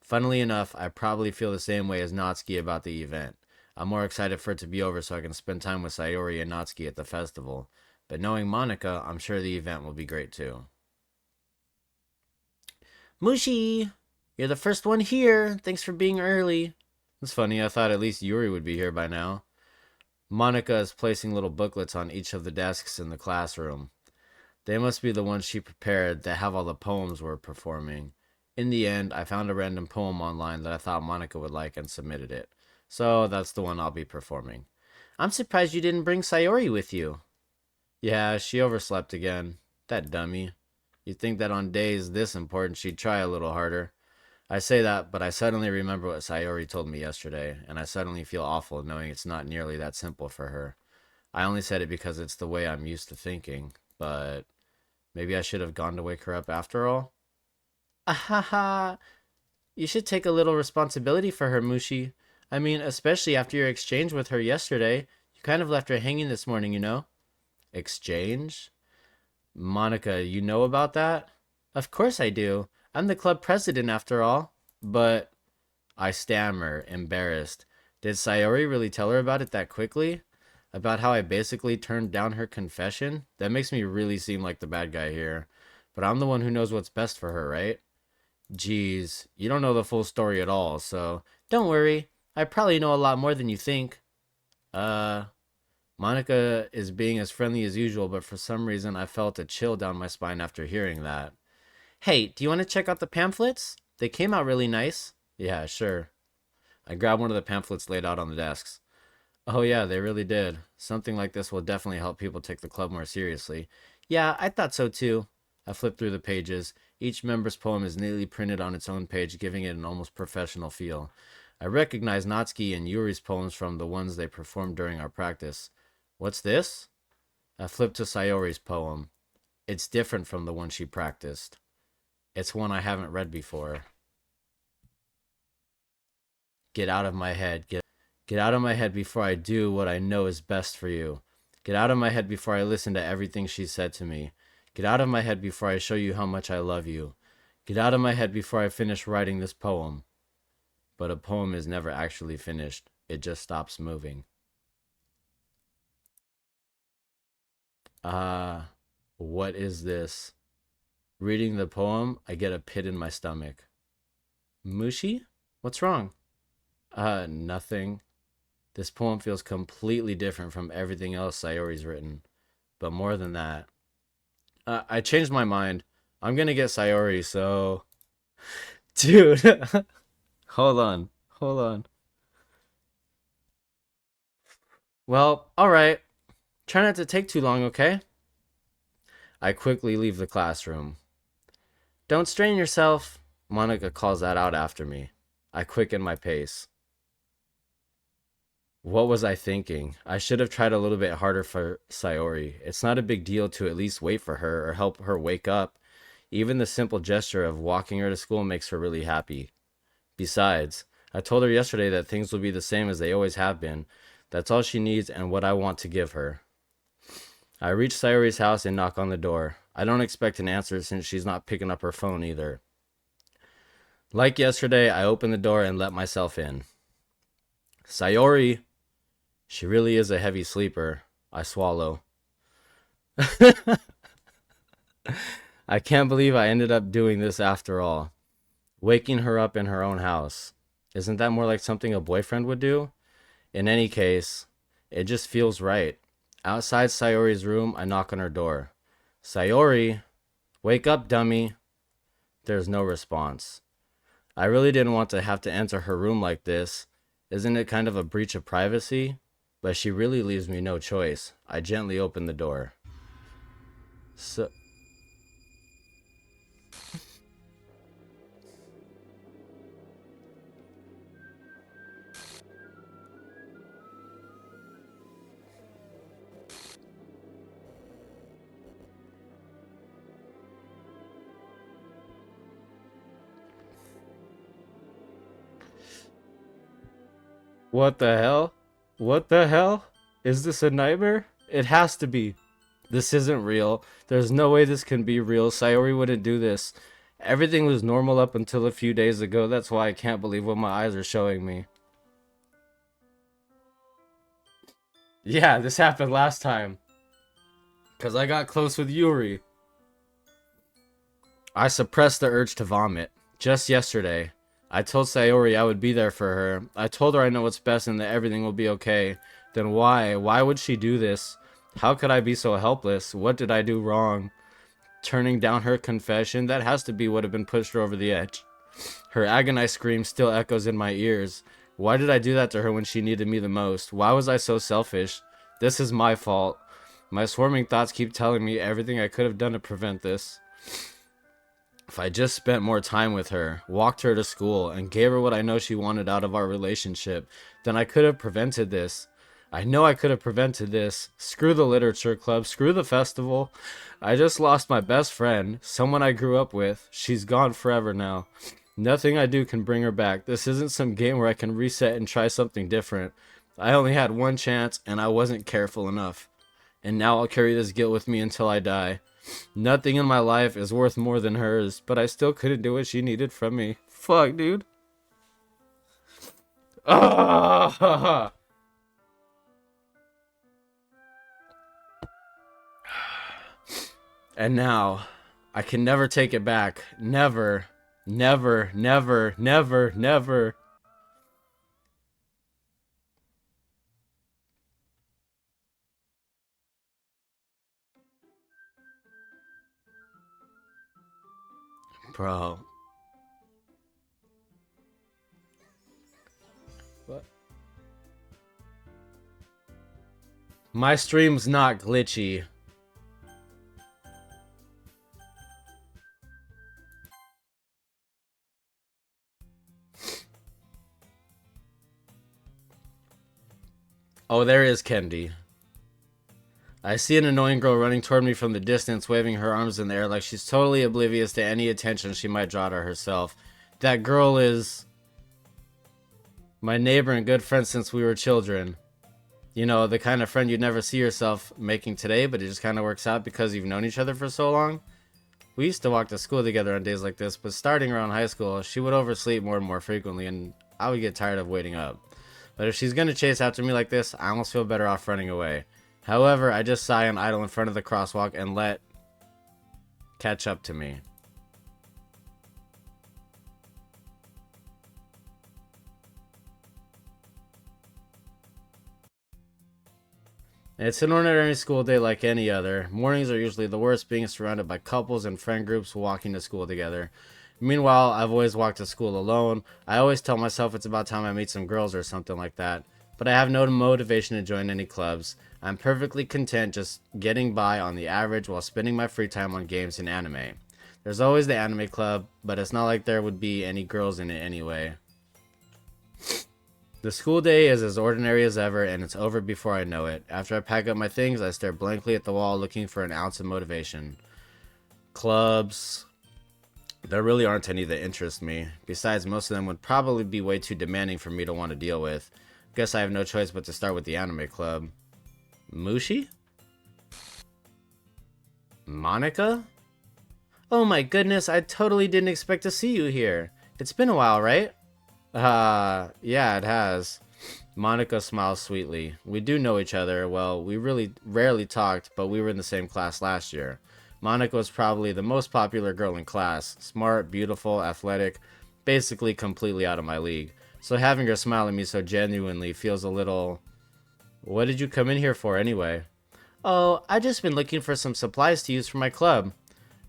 Speaker 1: Funnily enough, I probably feel the same way as Natsuki about the event. I'm more excited for it to be over so I can spend time with Sayori and Natsuki at the festival. But knowing Monica, I'm sure the event will be great too. Mooshy! You're the first one here. Thanks for being early. It's funny, I thought at least Yuri would be here by now. Monica is placing little booklets on each of the desks in the classroom. They must be the ones she prepared that have all the poems we're performing. In the end, I found a random poem online that I thought Monica would like and submitted it. So that's the one I'll be performing. I'm surprised you didn't bring Sayori with you. Yeah, she overslept again. That dummy. You'd think that on days this important she'd try a little harder. I say that, but I suddenly remember what Sayori told me yesterday, and I suddenly feel awful knowing it's not nearly that simple for her. I only said it because it's the way I'm used to thinking, but maybe I should have gone to wake her up after all? Ahaha! You should take a little responsibility for her, Mushi. I mean, especially after your exchange with her yesterday. You kind of left her hanging this morning, you know? Exchange? Monica, you know about that? Of course I do. I'm the club president after all. But I stammer, embarrassed. Did Sayori really tell her about it that quickly? About how I basically turned down her confession? That makes me really seem like the bad guy here. But I'm the one who knows what's best for her, right? Geez, you don't know the full story at all, so don't worry. I probably know a lot more than you think. Uh, Monica is being as friendly as usual, but for some reason I felt a chill down my spine after hearing that. Hey, do you want to check out the pamphlets? They came out really nice. Yeah, sure. I grabbed one of the pamphlets laid out on the desks. Oh, yeah, they really did. Something like this will definitely help people take the club more seriously. Yeah, I thought so too. I flipped through the pages. Each member's poem is neatly printed on its own page, giving it an almost professional feel. I recognize Natsuki and Yuri's poems from the ones they performed during our practice. What's this? I flipped to Sayori's poem. It's different from the one she practiced. It's one I haven't read before. Get out of my head. Get out of my head before I do what I know is best for you. Get out of my head before I listen to everything she said to me. Get out of my head before I show you how much I love you. Get out of my head before I finish writing this poem. But a poem is never actually finished. It just stops moving. What is this? Reading the poem, I get a pit in my stomach. Mushi? What's wrong? Nothing. This poem feels completely different from everything else Sayori's written. But more than that, I changed my mind. I'm gonna get Sayori, so... Dude, hold on. Hold on. Well, alright. Try not to take too long, okay? I quickly leave the classroom. Don't strain yourself. Monica calls that out after me. I quicken my pace. What was I thinking? I should have tried a little bit harder for Sayori. It's not a big deal to at least wait for her or help her wake up. Even the simple gesture of walking her to school makes her really happy. Besides, I told her yesterday that things will be the same as they always have been. That's all she needs and what I want to give her. I reach Sayori's house and knock on the door. I don't expect an answer since she's not picking up her phone either. Like yesterday, I open the door and let myself in. Sayori! She really is a heavy sleeper. I swallow. I can't believe I ended up doing this after all. Waking her up in her own house. Isn't that more like something a boyfriend would do? In any case, it just feels right. Outside Sayori's room, I knock on her door. Sayori! Wake up, dummy! There's no response. I really didn't want to have to enter her room like this. Isn't it kind of a breach of privacy? But she really leaves me no choice. I gently open the door. So, what the hell? What the hell? Is this a nightmare? It has to be. This isn't real. There's no way this can be real. Sayori wouldn't do this. Everything was normal up until a few days ago. That's why I can't believe what my eyes are showing me. Yeah, this happened last time. Because I got close with Yuri. I suppressed the urge to vomit. Just yesterday, I told Sayori I would be there for her. I told her I know what's best and that everything will be okay. Then why? Why would she do this? How could I be so helpless? What did I do wrong? Turning down her confession, that has to be what had been pushed her over the edge. Her agonized scream still echoes in my ears. Why did I do that to her when she needed me the most? Why was I so selfish? This is my fault. My swarming thoughts keep telling me everything I could have done to prevent this. If I just spent more time with her, walked her to school, and gave her what I know she wanted out of our relationship, then I could have prevented this. I know I could have prevented this. Screw the literature club, screw the festival. I just lost my best friend, someone I grew up with. She's gone forever now. Nothing I do can bring her back. This isn't some game where I can reset and try something different. I only had one chance, and I wasn't careful enough. And now I'll carry this guilt with me until I die. Nothing in my life is worth more than hers, but I still couldn't do what she needed from me. Fuck, dude. Ah! And now, I can never take it back. Never. Never, never, never, never. Bro. What? My stream's not glitchy. Oh, there is Kendi. I see an annoying girl running toward me from the distance, waving her arms in the air like she's totally oblivious to any attention she might draw to herself. That girl is my neighbor and good friend since we were children. You know, the kind of friend you'd never see yourself making today, but it just kind of works out because you've known each other for so long. We used to walk to school together on days like this, but starting around high school, she would oversleep more and more frequently, and I would get tired of waiting up. But if she's gonna chase after me like this, I almost feel better off running away. However, I just sigh and idle in front of the crosswalk and let catch up to me. It's an ordinary school day like any other. Mornings are usually the worst, being surrounded by couples and friend groups walking to school together. Meanwhile, I've always walked to school alone. I always tell myself it's about time I meet some girls or something like that. But I have no motivation to join any clubs. I'm perfectly content just getting by on the average while spending my free time on games and anime. There's always the anime club, but it's not like there would be any girls in it anyway. The school day is as ordinary as ever, and it's over before I know it. After I pack up my things, I stare blankly at the wall looking for an ounce of motivation. Clubs. There really aren't any that interest me. Besides, most of them would probably be way too demanding for me to want to deal with. Guess I have no choice but to start with the anime club. Mooshy? Monica? Oh my goodness, I totally didn't expect to see you here. It's been a while, right? Yeah, it has. Monica smiles sweetly. We do know each other. Well, we really rarely talked, but we were in the same class last year. Monica was probably the most popular girl in class. Smart, beautiful, athletic, basically completely out of my league. So having her smile at me so genuinely feels a little... What did you come in here for anyway? Oh, I just been looking for some supplies to use for my club.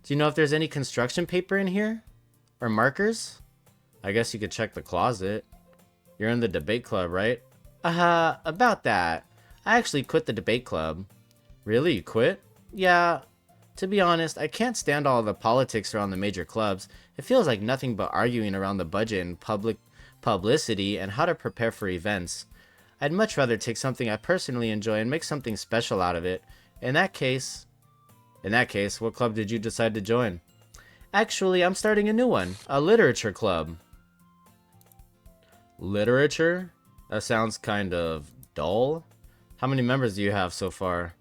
Speaker 1: Do you know if there's any construction paper in here? Or markers? I guess you could check the closet. You're in the debate club, right? About that. I actually quit the debate club. Really? You quit? Yeah. To be honest, I can't stand all the politics around the major clubs. It feels like nothing but arguing around the budget and publicity and how to prepare for events. I'd much rather take something I personally enjoy and make something special out of it. In that case, what club did you decide to join? Actually, I'm starting a new one. A literature club. Literature? That sounds kind of dull. How many members do you have so far?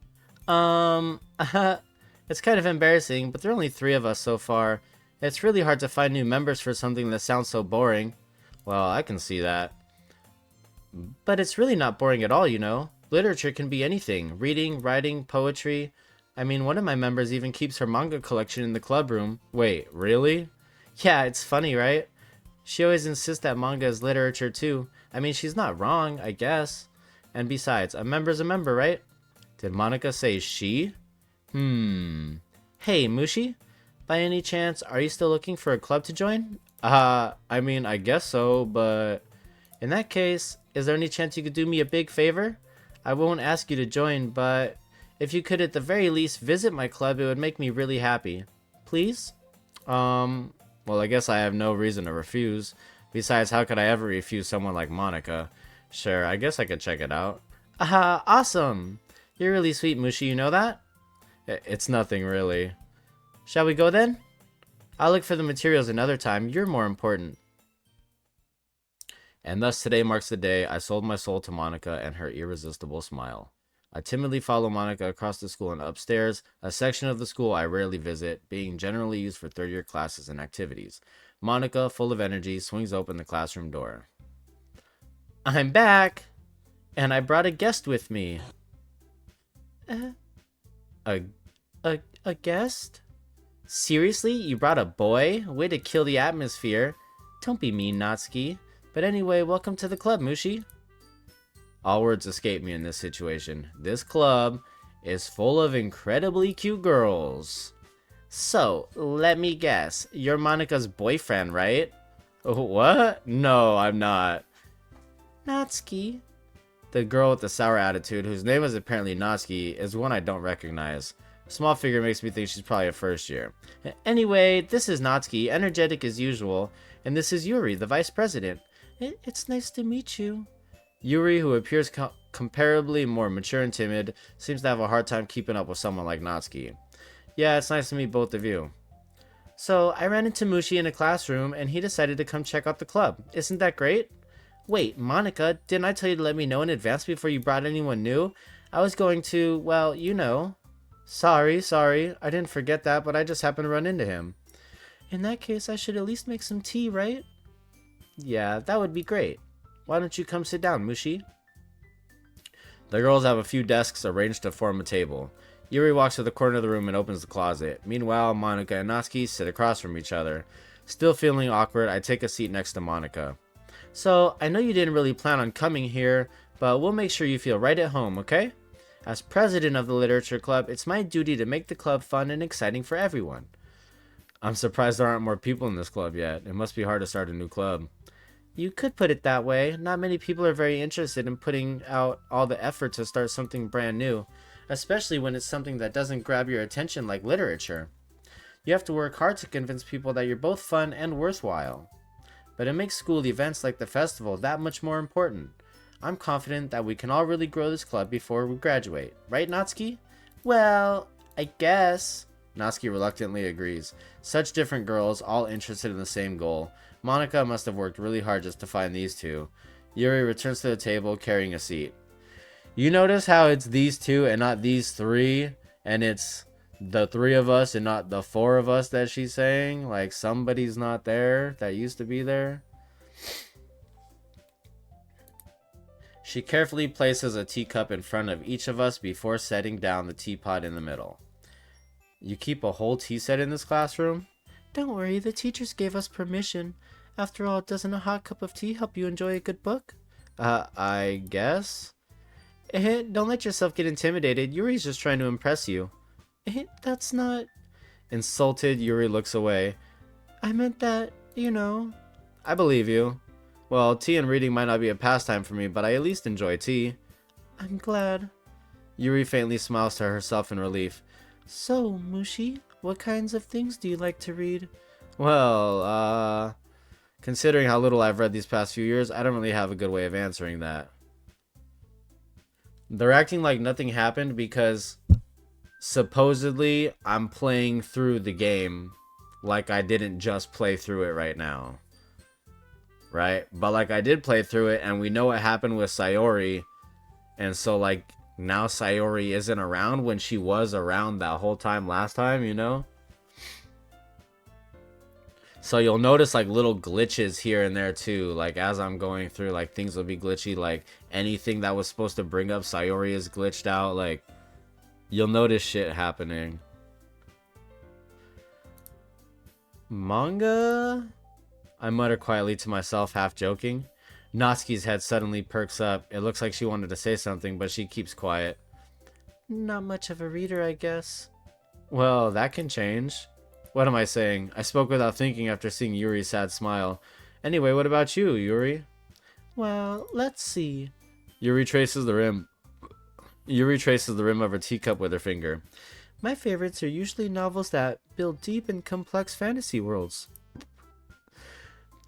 Speaker 1: It's kind of embarrassing, but there are only 3 of us so far. It's really hard to find new members for something that sounds so boring. Well, I can see that. But it's really not boring at all, you know. Literature can be anything. Reading, writing, poetry. I mean, one of my members even keeps her manga collection in the club room. Wait, really? Yeah, it's funny, right? She always insists that manga is literature too. I mean, she's not wrong, I guess. And besides, a member's a member, right? Did Monica say she? Hey, Mooshy? By any chance, are you still looking for a club to join? I mean, I guess so, but... In that case, is there any chance you could do me a big favor? I won't ask you to join, but... If you could at the very least visit my club, it would make me really happy. Please? Well, I guess I have no reason to refuse. Besides, how could I ever refuse someone like Monica? Sure, I guess I could check it out. Awesome! You're really sweet, Mooshy, you know that? It's nothing, really. Shall we go then? I'll look for the materials another time. You're more important. And thus today marks the day I sold my soul to Monica and her irresistible smile. I timidly follow Monica across the school and upstairs, a section of the school I rarely visit, being generally used for third-year classes and activities. Monica, full of energy, swings open the classroom door. I'm back! And I brought a guest with me. A guest? Seriously? You brought a boy? Way to kill the atmosphere. Don't be mean, Natsuki. But anyway, welcome to the club, Mooshy. All words escape me in this situation. This club is full of incredibly cute girls. So, let me guess. You're Monica's boyfriend, right? What? No, I'm not. Natsuki. The girl with the sour attitude, whose name is apparently Natsuki, is one I don't recognize. Small figure makes me think she's probably a first year. Anyway, this is Natsuki, energetic as usual, and this is Yuri, the vice president. It's nice to meet you. Yuri, who appears comparably more mature and timid, seems to have a hard time keeping up with someone like Natsuki. Yeah, it's nice to meet both of you. So, I ran into Mooshy in a classroom, and he decided to come check out the club. Isn't that great? Wait, Monica, didn't I tell you to let me know in advance before you brought anyone new? I was going to, well, you know. Sorry, I didn't forget that, but I just happened to run into him. In that case, I should at least make some tea, right? Yeah, that would be great. Why don't you come sit down, Mooshy? The girls have a few desks arranged to form a table. Yuri walks to the corner of the room and opens the closet. Meanwhile, Monica and Natsuki sit across from each other. Still feeling awkward, I take a seat next to Monica. So, I know you didn't really plan on coming here, but we'll make sure you feel right at home, okay? As president of the literature club, it's my duty to make the club fun and exciting for everyone. I'm surprised there aren't more people in this club yet. It must be hard to start a new club. You could put it that way. Not many people are very interested in putting out all the effort to start something brand new, especially when it's something that doesn't grab your attention like literature. You have to work hard to convince people that you're both fun and worthwhile. But it makes school events like the festival that much more important. I'm confident that we can all really grow this club before we graduate. Right, Natsuki? Well, I guess. Natsuki reluctantly agrees. Such different girls, all interested in the same goal. Monica must have worked really hard just to find these two. Yuri returns to the table carrying a seat. You notice how it's these two and not these three? And it's the three of us and not the four of us that she's saying? Like somebody's not there that used to be there? She carefully places a teacup in front of each of us before setting down the teapot in the middle. You keep a whole tea set in this classroom? Don't worry, the teachers gave us permission. After all, doesn't a hot cup of tea help you enjoy a good book? I guess? Don't let yourself get intimidated. Yuri's just trying to impress you. That's not... Insulted, Yuri looks away. I meant that, you know... I believe you. Well, tea and reading might not be a pastime for me, but I at least enjoy tea. I'm glad. Yuri faintly smiles to herself in relief. So, Mooshy, what kinds of things do you like to read? Well, considering how little I've read these past few years, I don't really have a good way of answering that. They're acting like nothing happened because supposedly I'm playing through the game like I didn't just play through it right now. Right? But like I did play through it and we know what happened with Sayori. And so like now Sayori isn't around when she was around that whole time last time, you know? So you'll notice like little glitches here and there too. Like as I'm going through, like things will be glitchy. Like anything that was supposed to bring up Sayori is glitched out. Like you'll notice shit happening. Manga? I mutter quietly to myself, half joking. Natsuki's head suddenly perks up. It looks like she wanted to say something, but she keeps quiet. Not much of a reader, I guess. Well, that can change. What am I saying? I spoke without thinking after seeing Yuri's sad smile. Anyway, what about you, Yuri? Well, let's see. Yuri traces the rim of her teacup with her finger. My favorites are usually novels that build deep and complex fantasy worlds.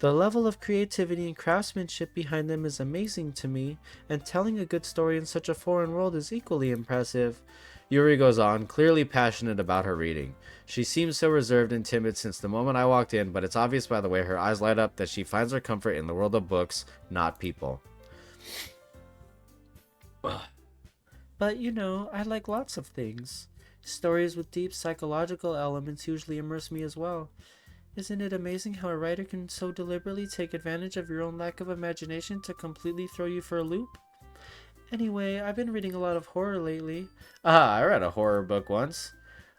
Speaker 1: The level of creativity and craftsmanship behind them is amazing to me, and telling a good story in such a foreign world is equally impressive. Yuri goes on, clearly passionate about her reading. She seems so reserved and timid since the moment I walked in, but it's obvious by the way her eyes light up that she finds her comfort in the world of books, not people. But you know, I like lots of things. Stories with deep psychological elements usually immerse me as well. Isn't it amazing how a writer can so deliberately take advantage of your own lack of imagination to completely throw you for a loop? Anyway, I've been reading a lot of horror lately. I read a horror book once.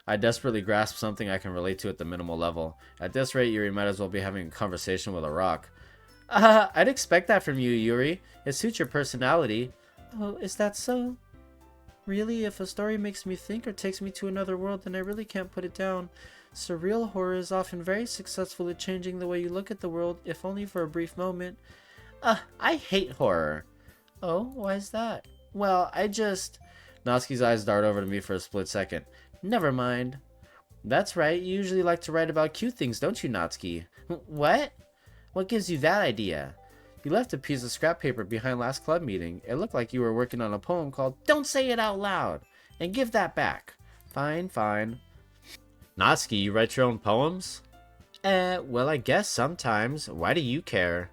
Speaker 1: I desperately grasp something I can relate to at the minimal level. At this rate, Yuri might as well be having a conversation with a rock. I'd expect that from you, Yuri. It suits your personality. Oh, is that so? Really, if a story makes me think or takes me to another world, then I really can't put it down. Surreal horror is often very successful at changing the way you look at the world, if only for a brief moment. I hate horror. Oh, why is that? Well, Natsuki's eyes dart over to me for a split second. Never mind. That's right, you usually like to write about cute things, don't you, Natsuki? What? What gives you that idea? You left a piece of scrap paper behind last club meeting. It looked like you were working on a poem called Don't Say It Out Loud, and give that back. Fine. Natsuki, you write your own poems? Well, I guess sometimes. Why do you care?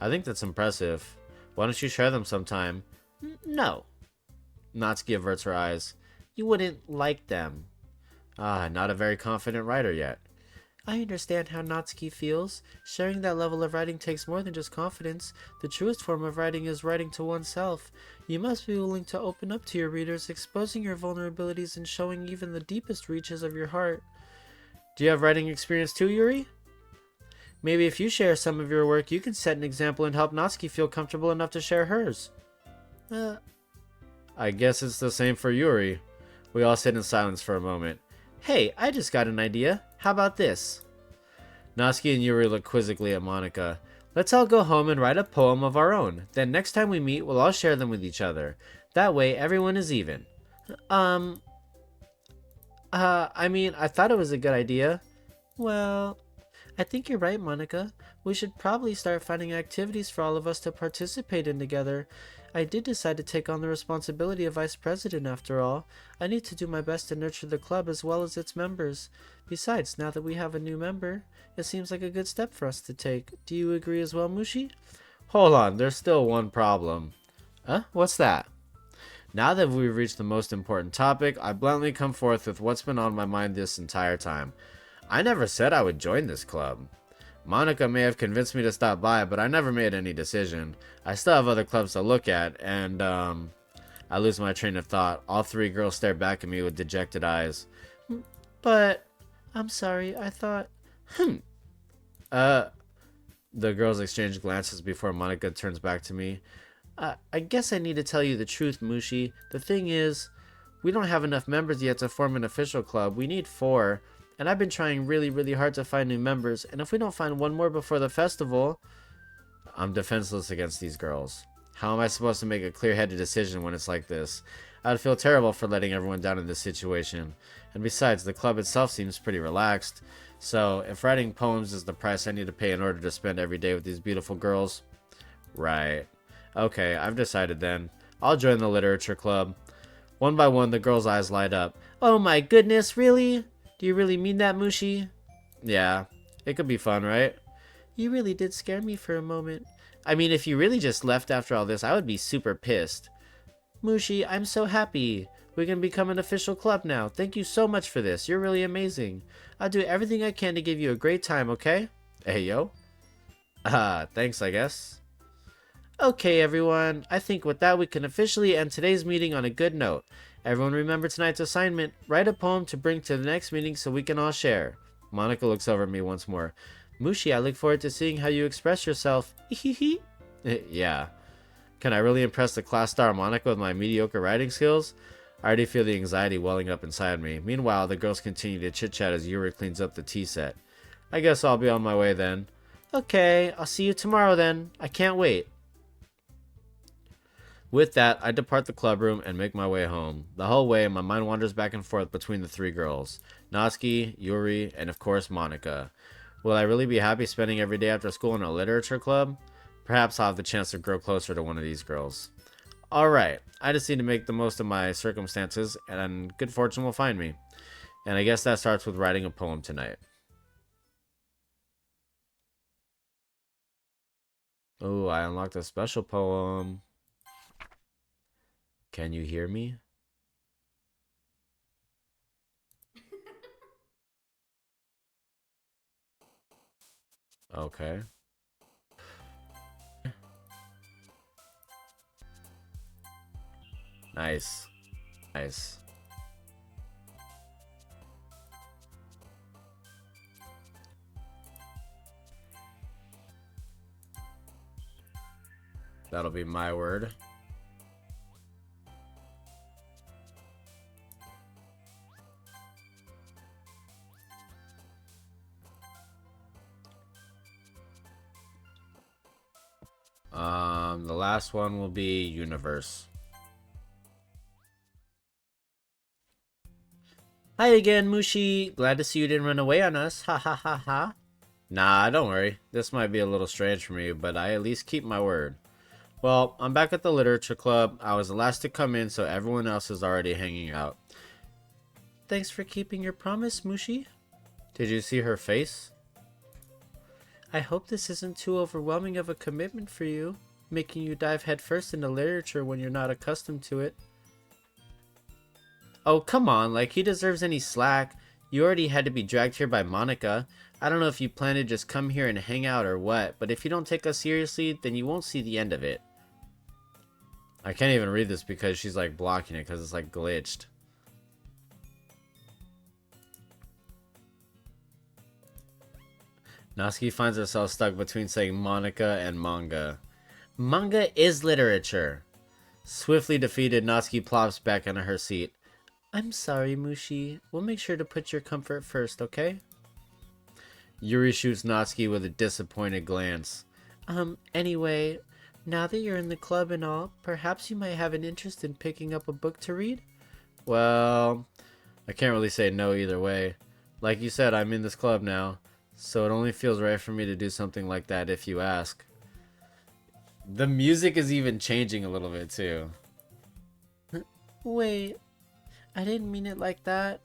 Speaker 1: I think that's impressive. Why don't you share them sometime? No. Natsuki averts her eyes. You wouldn't like them. Not a very confident writer yet. I understand how Natsuki feels. Sharing that level of writing takes more than just confidence. The truest form of writing is writing to oneself. You must be willing to open up to your readers, exposing your vulnerabilities and showing even the deepest reaches of your heart. Do you have writing experience too, Yuri? Maybe if you share some of your work, you can set an example and help Natsuki feel comfortable enough to share hers. I guess it's the same for Yuri. We all sit in silence for a moment. Hey, I just got an idea. How about this? Natsuki and Yuri look quizzically at Monika. Let's all go home and write a poem of our own. Then next time we meet, we'll all share them with each other. That way, everyone is even. I thought it was a good idea. Well, I think you're right, Monika. We should probably start finding activities for all of us to participate in together. I did decide to take on the responsibility of vice president after all. I need to do my best to nurture the club as well as its members. Besides, now that we have a new member, it seems like a good step for us to take. Do you agree as well, Mooshy? Hold on, there's still one problem. Huh? What's that? Now that we've reached the most important topic, I bluntly come forth with what's been on my mind this entire time. I never said I would join this club. Monika may have convinced me to stop by, but I never made any decision. I still have other clubs to look at, and, I lose my train of thought. All three girls stare back at me with dejected eyes. But, I'm sorry, I thought... The girls exchange glances before Monika turns back to me. I guess I need to tell you the truth, Mooshy. The thing is, we don't have enough members yet to form an official club. We need 4. And I've been trying really, really hard to find new members, and if we don't find one more before the festival... I'm defenseless against these girls. How am I supposed to make a clear-headed decision when it's like this? I would feel terrible for letting everyone down in this situation. And besides, the club itself seems pretty relaxed. So, if writing poems is the price I need to pay in order to spend every day with these beautiful girls... Right. Okay, I've decided then. I'll join the literature club. One by one, the girls' eyes light up. Oh my goodness, really? Do you really mean that, Mooshy? Yeah, it could be fun, right? You really did scare me for a moment. I mean, if you really just left after all this, I would be super pissed. Mooshy, I'm so happy. We can become an official club now. Thank you so much for this. You're really amazing. I'll do everything I can to give you a great time, okay? Hey, yo. Thanks, I guess. Okay, everyone. I think with that, we can officially end today's meeting on a good note. Everyone remember tonight's assignment. Write a poem to bring to the next meeting so we can all share. Monika looks over at me once more. Mooshy, I look forward to seeing how you express yourself. Hehehe. Yeah. Can I really impress the class star Monika with my mediocre writing skills? I already feel the anxiety welling up inside me. Meanwhile, the girls continue to chit-chat as Yuri cleans up the tea set. I guess I'll be on my way then. Okay, I'll see you tomorrow then. I can't wait. With that, I depart the club room and make my way home. The whole way, my mind wanders back and forth between the 3 girls. Natsuki, Yuri, and of course Monika. Will I really be happy spending every day after school in a literature club? Perhaps I'll have the chance to grow closer to one of these girls. Alright, I just need to make the most of my circumstances, and good fortune will find me. And I guess that starts with writing a poem tonight. Oh, I unlocked a special poem. Can you hear me? Okay. Nice. Nice. That'll be my word. The last one will be universe. Hi again, Mooshy. Glad to see you didn't run away on us. Ha ha ha ha. Nah, don't worry. This might be a little strange for me, but I at least keep my word. Well, I'm back at the literature club. I was the last to come in, so everyone else is already hanging out. Thanks for keeping your promise, Mooshy. Did you see her face? I hope this isn't too overwhelming of a commitment for you, making you dive headfirst into literature when you're not accustomed to it. Oh, come on, like he deserves any slack. You already had to be dragged here by Monika. I don't know if you plan to just come here and hang out or what, but if you don't take us seriously, then you won't see the end of it. I can't even read this because she's like blocking it because it's like glitched. Natsuki finds herself stuck between saying Monika and manga. Manga is literature. Swiftly defeated, Natsuki plops back into her seat. I'm sorry, Mooshy. We'll make sure to put your comfort first, okay? Yuri shoots Natsuki with a disappointed glance. Anyway, now that you're in the club and all, perhaps you might have an interest in picking up a book to read? Well, I can't really say no either way. Like you said, I'm in this club now, so it only feels right for me to do something like that if you ask. The music is even changing a little bit too. Wait, I didn't mean it like that.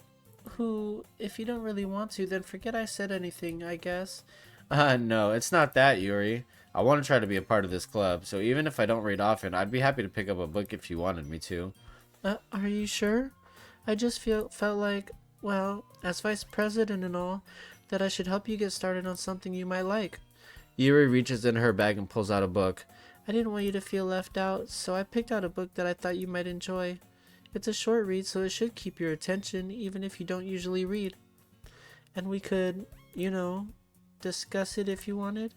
Speaker 1: If you don't really want to, then forget I said anything, I guess. No, it's not that, Yuri. I want to try to be a part of this club, so even if I don't read often, I'd be happy to pick up a book if you wanted me to. Are you sure? I just felt like, well, as vice president and all, that I should help you get started on something you might like. Yuri reaches in her bag and pulls out a book. I didn't want you to feel left out, so I picked out a book that I thought you might enjoy. It's a short read, so it should keep your attention, even if you don't usually read. And we could, discuss it if you wanted.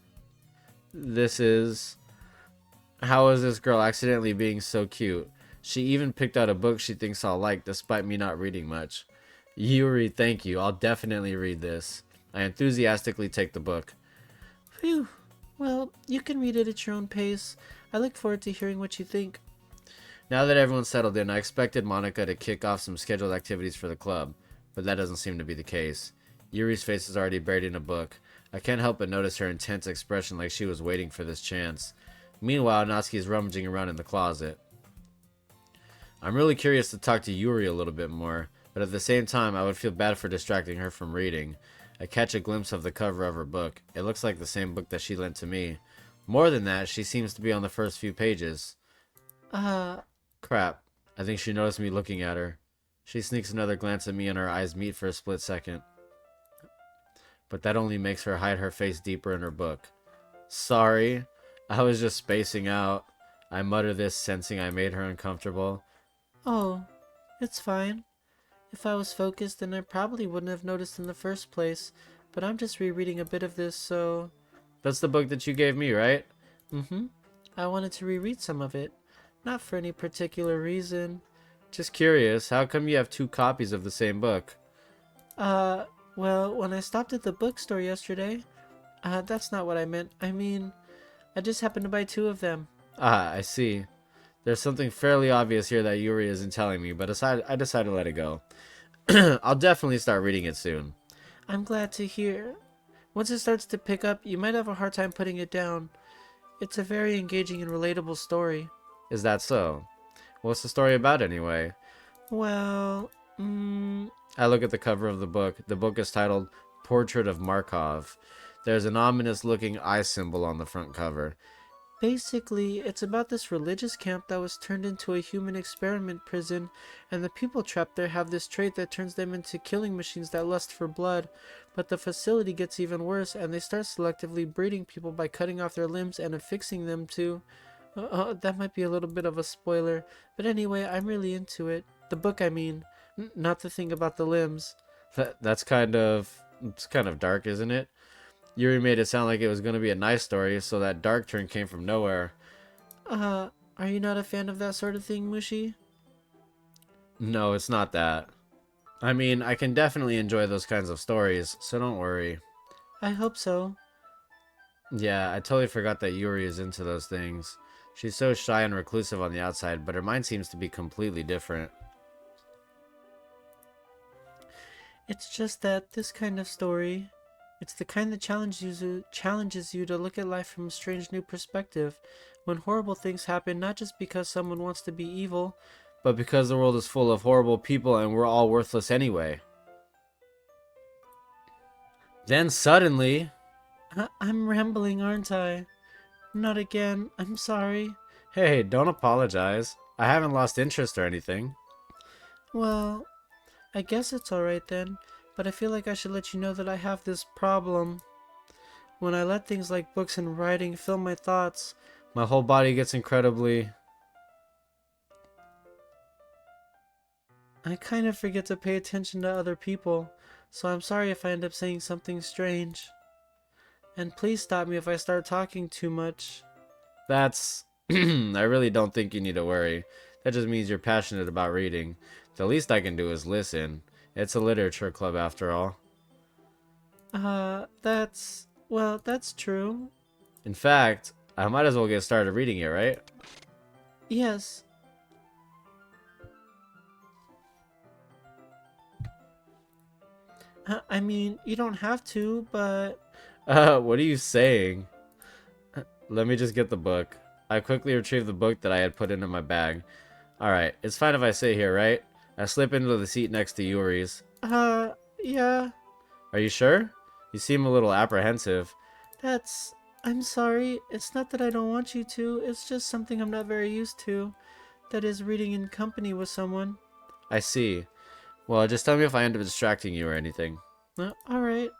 Speaker 1: How is this girl accidentally being so cute? She even picked out a book she thinks I'll like, despite me not reading much. Yuri, thank you. I'll definitely read this. I enthusiastically take the book. Phew. Well, you can read it at your own pace. I look forward to hearing what you think. Now that everyone's settled in, I expected Monica to kick off some scheduled activities for the club, but that doesn't seem to be the case. Yuri's face is already buried in a book. I can't help but notice her intense expression like she was waiting for this chance. Meanwhile, Natsuki is rummaging around in the closet. I'm really curious to talk to Yuri a little bit more, but at the same time, I would feel bad for distracting her from reading. I catch a glimpse of the cover of her book. It looks like the same book that she lent to me. More than that, she seems to be on the first few pages. Crap. I think she noticed me looking at her. She sneaks another glance at me and our eyes meet for a split second. But that only makes her hide her face deeper in her book. Sorry. I was just spacing out. I mutter this, sensing I made her uncomfortable. Oh, it's fine. If I was focused, then I probably wouldn't have noticed in the first place. But I'm just rereading a bit of this, so... That's the book that you gave me, right? Mm-hmm. I wanted to reread some of it. Not for any particular reason. Just curious, how come you have 2 copies of the same book? Well, when I stopped at the bookstore yesterday... that's not what I meant. I mean, I just happened to buy 2 of them. Ah, I see. There's something fairly obvious here that Yuri isn't telling me, but I decided to let it go. I'll definitely start reading it soon. I'm glad to hear. Once it starts to pick up, you might have a hard time putting it down. It's a very engaging and relatable story. Is that so? What's the story about anyway? Well, I look at the cover of the book. The book is titled Portrait of Markov. There's an ominous looking eye symbol on the front cover. Basically, it's about this religious camp that was turned into a human experiment prison, and the people trapped there have this trait that turns them into killing machines that lust for blood. But the facility gets even worse, and they start selectively breeding people by cutting off their limbs and affixing them to... that might be a little bit of a spoiler, but anyway, I'm really into it. The book, I mean. Not the thing about the limbs. It's kind of dark, isn't it? Yuri made it sound like it was going to be a nice story, so that dark turn came from nowhere. Are you not a fan of that sort of thing, Mooshy? No, it's not that. I mean, I can definitely enjoy those kinds of stories, so don't worry. I hope so. Yeah, I totally forgot that Yuri is into those things. She's so shy and reclusive on the outside, but her mind seems to be completely different. It's just that this kind of story... It's the kind that challenges you to look at life from a strange new perspective. When horrible things happen, not just because someone wants to be evil, but because the world is full of horrible people and we're all worthless anyway. Then suddenly... I'm rambling, aren't I? Not again. I'm sorry. Hey, don't apologize. I haven't lost interest or anything. Well, I guess it's alright then. But I feel like I should let you know that I have this problem. When I let things like books and writing fill my thoughts, my whole body gets incredibly... I kind of forget to pay attention to other people, so I'm sorry if I end up saying something strange. And please stop me if I start talking too much. That's I really don't think you need to worry. That just means you're passionate about reading. The least I can do is listen. It's a literature club after all.
Speaker 2: That's true.
Speaker 1: In fact, I might as well get started reading it, right?
Speaker 2: Yes. I mean, you don't have to, but...
Speaker 1: What are you saying? Let me just get the book. I quickly retrieved the book that I had put into my bag. Alright, it's fine if I sit here, right? I slip into the seat next to Yuri's.
Speaker 2: Yeah.
Speaker 1: Are you sure? You seem a little apprehensive.
Speaker 2: That's... I'm sorry. It's not that I don't want you to. It's just something I'm not very used to. That is reading in company with someone.
Speaker 1: I see. Well, just tell me if I end up distracting you or anything.
Speaker 2: Alright.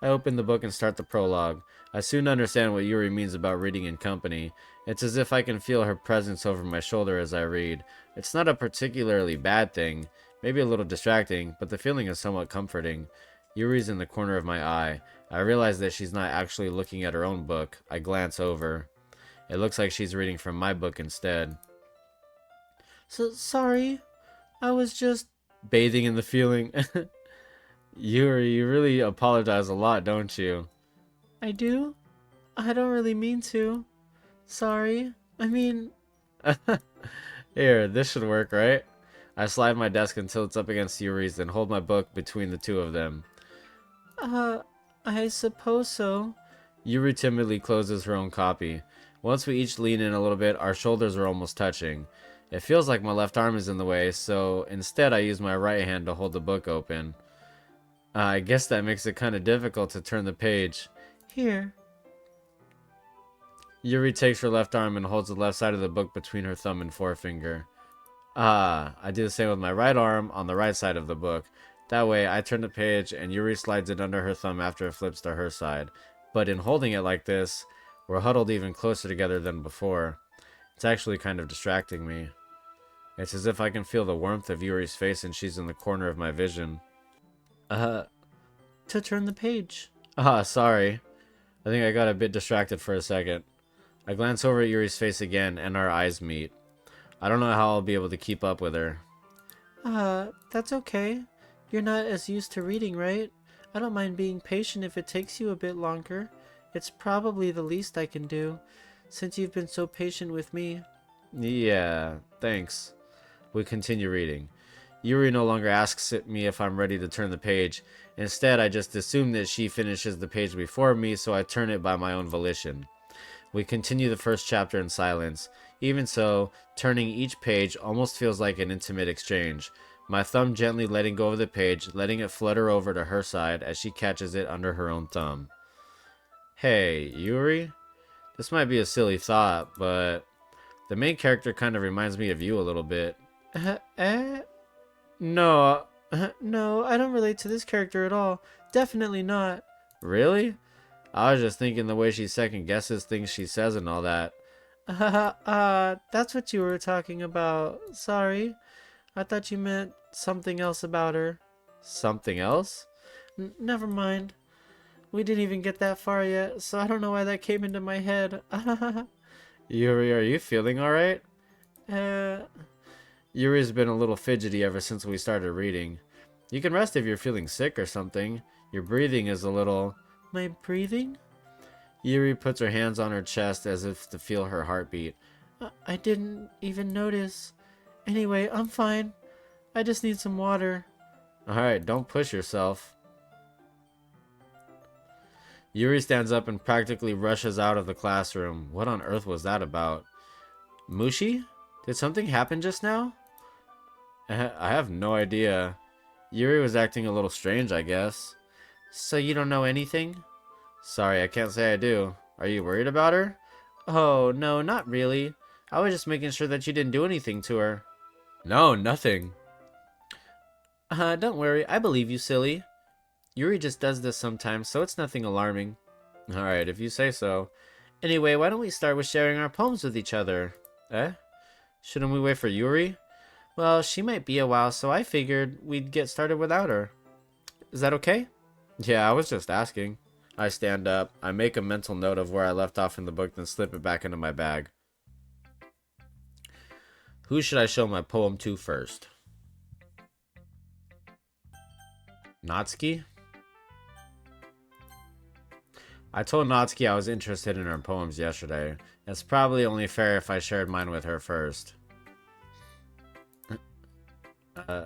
Speaker 1: I open the book and start the prologue. I soon understand what Yuri means about reading in company. It's as if I can feel her presence over my shoulder as I read. It's not a particularly bad thing, maybe a little distracting, but the feeling is somewhat comforting. Yuri's in the corner of my eye. I realize that she's not actually looking at her own book. I glance over. It looks like she's reading from my book instead.
Speaker 2: So, sorry. I was just...
Speaker 1: Bathing in the feeling. Yuri, you really apologize a lot, don't you?
Speaker 2: I do? I don't really mean to. Sorry. I mean...
Speaker 1: Here, this should work, right? I slide my desk until it's up against Yuri's, then hold my book between the two of them.
Speaker 2: I suppose so.
Speaker 1: Yuri timidly closes her own copy. Once we each lean in a little bit, our shoulders are almost touching. It feels like my left arm is in the way, so instead I use my right hand to hold the book open. I guess that makes it kind of difficult to turn the page.
Speaker 2: Here.
Speaker 1: Yuri takes her left arm and holds the left side of the book between her thumb and forefinger. I do the same with my right arm on the right side of the book. That way, I turn the page and Yuri slides it under her thumb after it flips to her side. But in holding it like this, we're huddled even closer together than before. It's actually kind of distracting me. It's as if I can feel the warmth of Yuri's face and she's in the corner of my vision.
Speaker 2: To turn the page.
Speaker 1: Sorry. I think I got a bit distracted for a second. I glance over at Yuri's face again and our eyes meet. I don't know how I'll be able to keep up with her.
Speaker 2: That's okay. You're not as used to reading, right? I don't mind being patient if it takes you a bit longer. It's probably the least I can do, since you've been so patient with me.
Speaker 1: Yeah, thanks. We continue reading. Yuri no longer asks me if I'm ready to turn the page. Instead, I just assume that she finishes the page before me, so I turn it by my own volition. We continue the first chapter in silence. Even so, turning each page almost feels like an intimate exchange. My thumb gently letting go of the page, letting it flutter over to her side as she catches it under her own thumb. Hey, Yuri? This might be a silly thought, but the main character kind of reminds me of you a little bit. No.
Speaker 2: No, I don't relate to this character at all. Definitely not.
Speaker 1: Really? I was just thinking the way she second guesses things she says and all that.
Speaker 2: That's what you were talking about. Sorry. I thought you meant something else about her.
Speaker 1: Something else?
Speaker 2: Never mind. We didn't even get that far yet, so I don't know why that came into my head.
Speaker 1: Yuri, are you feeling alright?
Speaker 2: uh,
Speaker 1: Yuri's been a little fidgety ever since we started reading. You can rest if you're feeling sick or something. Your breathing is a little...
Speaker 2: my breathing?
Speaker 1: Yuri puts her hands on her chest as if to feel her heartbeat.
Speaker 2: I didn't even notice. Anyway, I'm fine. I just need some water.
Speaker 1: Alright, don't push yourself. Yuri stands up and practically rushes out of the classroom. What on earth was that about? Mooshy? Did something happen just now? I have no idea. Yuri was acting a little strange, I guess.
Speaker 2: So you don't know anything?
Speaker 1: Sorry, I can't say I do. Are you worried about her?
Speaker 2: Oh, no, not really. I was just making sure that you didn't do anything to her.
Speaker 1: No, nothing.
Speaker 2: Don't worry. I believe you, silly. Yuri just does this sometimes, so it's nothing alarming.
Speaker 1: Alright, if you say so.
Speaker 2: Anyway, why don't we start with sharing our poems with each other?
Speaker 1: Shouldn't we wait for Yuri?
Speaker 2: Well, she might be a while, so I figured we'd get started without her. Is that okay?
Speaker 1: Yeah, I was just asking. I stand up. I make a mental note of where I left off in the book, then slip it back into my bag. Who should I show my poem to first? Natsuki? I told Natsuki I was interested in her poems yesterday. It's probably only fair if I shared mine with her first. Uh,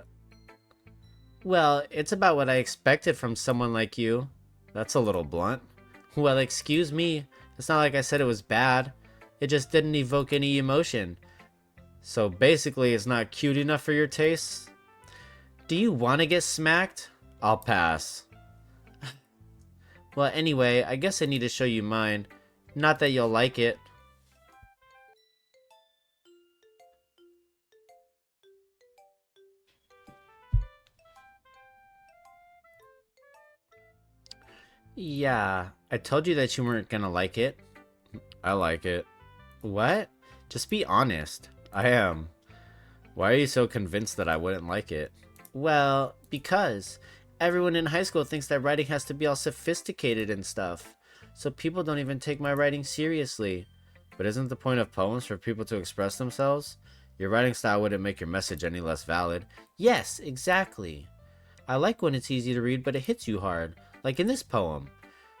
Speaker 1: well, it's about what I expected from someone like you. That's a little blunt. Well, excuse me. It's not like I said it was bad. It just didn't evoke any emotion. So basically, it's not cute enough for your tastes? Do you want to get smacked? I'll pass. Well, anyway, I guess I need to show you mine. Not that you'll like it. Yeah, I told you that you weren't gonna like it. I like it. What? Just be honest. I am. Why are you so convinced that I wouldn't like it? Well, because everyone in high school thinks that writing has to be all sophisticated and stuff. So people don't even take my writing seriously. But isn't the point of poems for people to express themselves? Your writing style wouldn't make your message any less valid. Yes, exactly. I like when it's easy to read, but it hits you hard, like in this poem.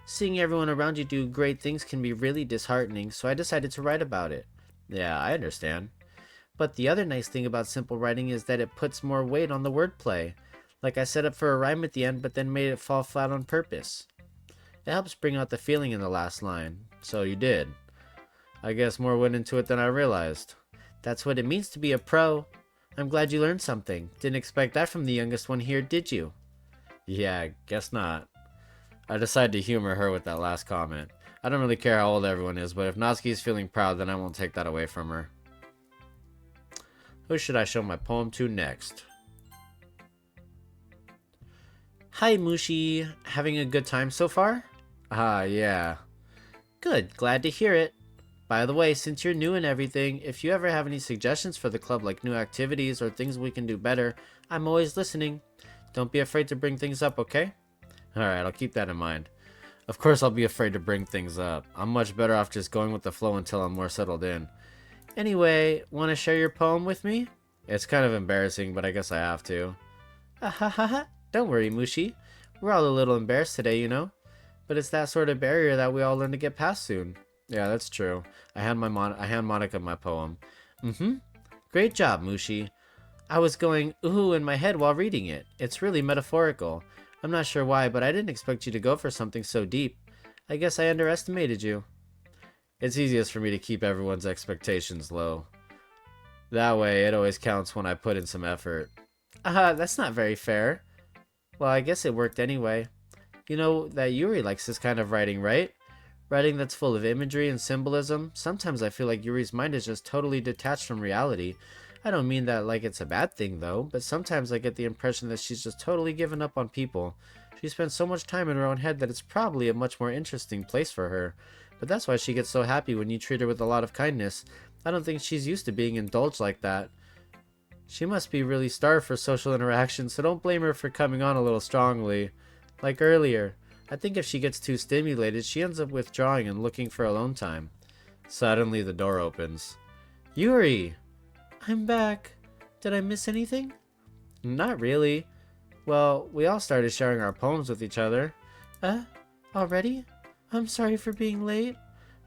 Speaker 1: Seeing everyone around you do great things can be really disheartening, so I decided to write about it. Yeah, I understand. But the other nice thing about simple writing is that it puts more weight on the wordplay. Like I set up for a rhyme at the end, but then made it fall flat on purpose. It helps bring out the feeling in the last line. So you did. I guess more went into it than I realized. That's what it means to be a pro. I'm glad you learned something. Didn't expect that from the youngest one here, did you? Yeah, guess not. I decided to humor her with that last comment. I don't really care how old everyone is, but if Natsuki's feeling proud, then I won't take that away from her. Who should I show my poem to next? Hi, Mooshy. Having a good time so far? Ah, yeah. Good, glad to hear it. By the way, since you're new and everything, if you ever have any suggestions for the club, like new activities or things we can do better, I'm always listening. Don't be afraid to bring things up, okay? Alright, I'll keep that in mind. Of course I'll be afraid to bring things up. I'm much better off just going with the flow until I'm more settled in. Anyway, want to share your poem with me? It's kind of embarrassing, but I guess I have to. Ah ha ha ha. Don't worry, Mooshy. We're all a little embarrassed today, you know? But it's that sort of barrier that we all learn to get past soon. Yeah, that's true. I hand Monica my poem. Mm-hmm. Great job, Mooshy. I was going ooh in my head while reading it. It's really metaphorical. I'm not sure why, but I didn't expect you to go for something so deep. I guess I underestimated you. It's easiest for me to keep everyone's expectations low. That way, it always counts when I put in some effort. That's not very fair. Well, I guess it worked anyway. You know that Yuri likes this kind of writing, right? Writing that's full of imagery and symbolism. Sometimes I feel like Yuri's mind is just totally detached from reality. I don't mean that like it's a bad thing though, but sometimes I get the impression that she's just totally given up on people. She spends so much time in her own head that it's probably a much more interesting place for her. But that's why she gets so happy when you treat her with a lot of kindness. I don't think she's used to being indulged like that. She must be really starved for social interaction, so don't blame her for coming on a little strongly. Like earlier, I think if she gets too stimulated, she ends up withdrawing and looking for alone time. Suddenly the door opens. Yuri! I'm back. Did I miss anything? Not really. Well, we all started sharing our poems with each other. Already? I'm sorry for being late.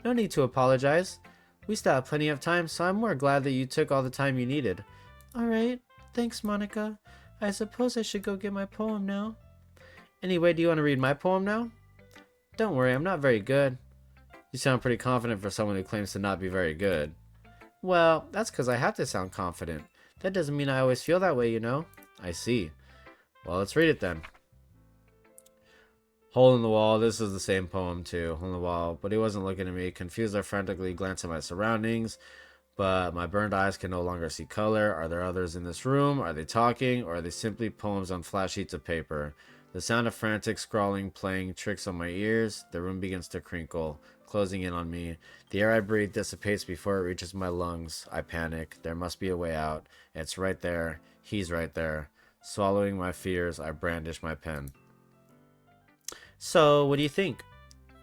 Speaker 1: No need to apologize. We still have plenty of time, so I'm more glad that you took all the time you needed. Alright. Thanks, Monica. I suppose I should go get my poem now. Anyway, do you want to read my poem now? Don't worry, I'm not very good. You sound pretty confident for someone who claims to not be very good. Well, that's because I have to sound confident. That doesn't mean I always feel that way, you know? I see. Well, let's read it then. Hole in the wall. This is the same poem too. Hole in the wall. But he wasn't looking at me. Confused, I frantically glanced at my surroundings. But my burned eyes can no longer see color. Are there others in this room? Are they talking? Or are they simply poems on flat sheets of paper? The sound of frantic scrawling playing tricks on my ears. The room begins to crinkle, closing in on me. The air I breathe dissipates before it reaches my lungs. I panic. There must be a way out. It's right there. He's right there. Swallowing my fears, I brandish my pen. So, what do you think?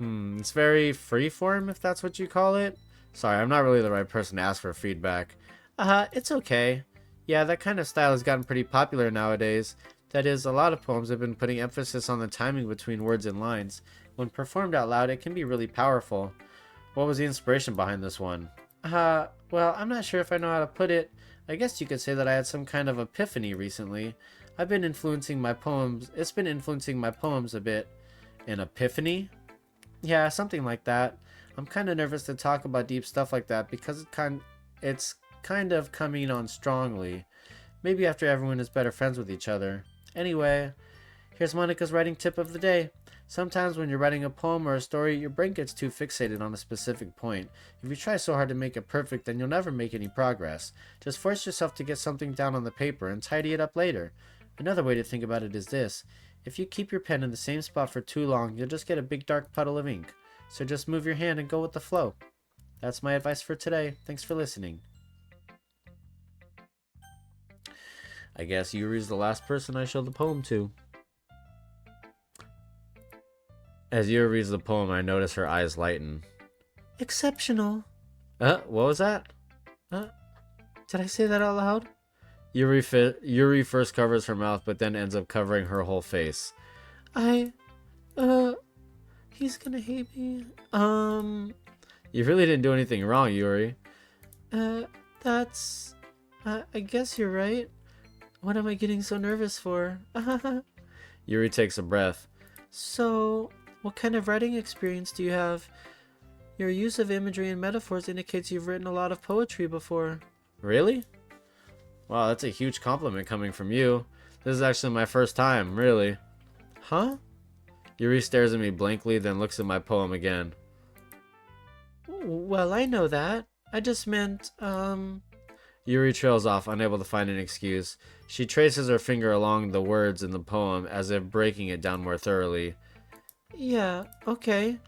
Speaker 1: It's very freeform, if that's what you call it. Sorry, I'm not really the right person to ask for feedback.
Speaker 2: It's okay. Yeah, that kind of style has gotten pretty popular nowadays. That is, a lot of poems have been putting emphasis on the timing between words and lines. When performed out loud, it can be really powerful. What was the inspiration behind this one? Well, I'm not sure if I know how to put it. I guess you could say that I had some kind of epiphany recently. It's been influencing my poems a bit. An epiphany? Yeah, something like that. I'm kind of nervous to talk about deep stuff like that because it's kind of coming on strongly. Maybe after everyone is better friends with each other. Anyway, here's Monica's writing tip of the day. Sometimes when you're writing a poem or a story, your brain gets too fixated on a specific point. If you try so hard to make it perfect, then you'll never make any progress. Just force yourself to get something down on the paper and tidy it up later. Another way to think about it is this. If you keep your pen in the same spot for too long, you'll just get a big dark puddle of ink. So just move your hand and go with the flow. That's my advice for today. Thanks for listening. I guess Yuri's the last person I showed the poem to. As Yuri reads the poem, I notice her eyes lighten. Exceptional. What was that? Did I say that out loud? Yuri first covers her mouth, but then ends up covering her whole face. He's gonna hate me. You really didn't do anything wrong, Yuri. That's... I guess you're right. What am I getting so nervous for? Yuri takes a breath. So, what kind of writing experience do you have? Your use of imagery and metaphors indicates you've written a lot of poetry before. Really? Wow, that's a huge compliment coming from you. This is actually my first time, really. Huh? Yuri stares at me blankly, then looks at my poem again. Well, I know that. I just meant, Yuri trails off, unable to find an excuse. She traces her finger along the words in the poem, as if breaking it down more thoroughly. Yeah, okay.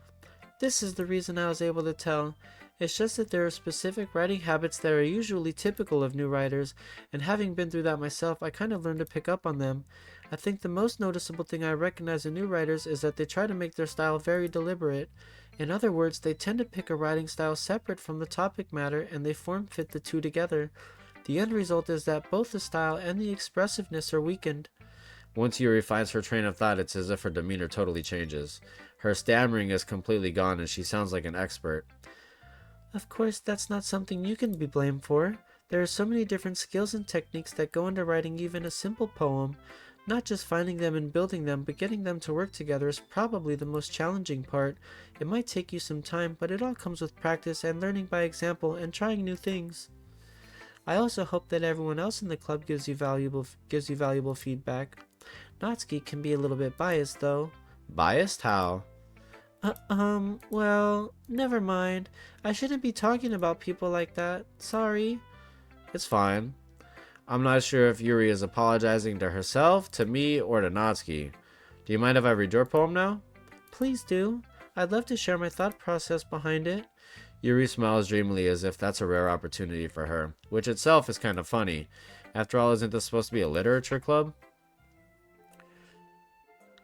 Speaker 2: This is the reason I was able to tell. It's just that there are specific writing habits that are usually typical of new writers, and having been through that myself, I kind of learned to pick up on them. I think the most noticeable thing I recognize in new writers is that they try to make their style very deliberate. In other words, they tend to pick a writing style separate from the topic matter, and they form fit the two together. The end result is that both the style and the expressiveness are weakened. Once Yuri finds her train of thought, it's as if her demeanor totally changes. Her stammering is completely gone, and she sounds like an expert. Of course, that's not something you can be blamed for. There are so many different skills and techniques that go into writing even a simple poem. Not just finding them and building them, but getting them to work together is probably the most challenging part. It might take you some time, but it all comes with practice and learning by example and trying new things. I also hope that everyone else in the club gives you valuable feedback. Natsuki can be a little bit biased, though. Biased? How? Well, never mind. I shouldn't be talking about people like that. Sorry. It's fine. I'm not sure if Yuri is apologizing to herself, to me, or to Natsuki. Do you mind if I read your poem now? Please do. I'd love to share my thought process behind it. Yuri smiles dreamily as if that's a rare opportunity for her, which itself is kind of funny. After all, isn't this supposed to be a literature club?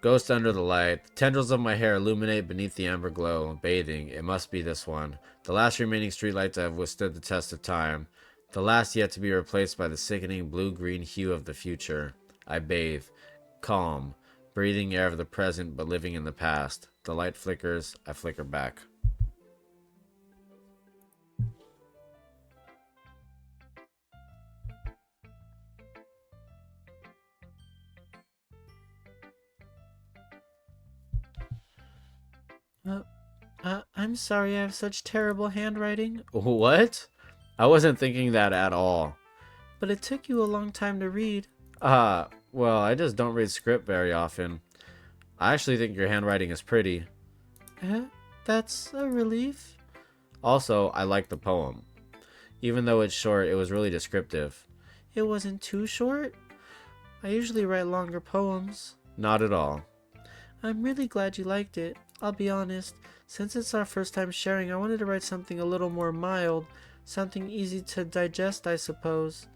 Speaker 2: Ghost under the light. The tendrils of my hair illuminate beneath the amber glow. Bathing. It must be this one. The last remaining streetlight to have withstood the test of time. The last yet to be replaced by the sickening blue-green hue of the future. I bathe. Calm. Breathing air of the present but living in the past. The light flickers. I flicker back. I'm sorry I have such terrible handwriting. What? I wasn't thinking that at all. But it took you a long time to read. Well, I just don't read script very often. I actually think your handwriting is pretty. That's a relief. Also, I like the poem. Even though it's short, it was really descriptive. It wasn't too short? I usually write longer poems. Not at all. I'm really glad you liked it. I'll be honest, since it's our first time sharing, I wanted to write something a little more mild, something easy to digest, I suppose.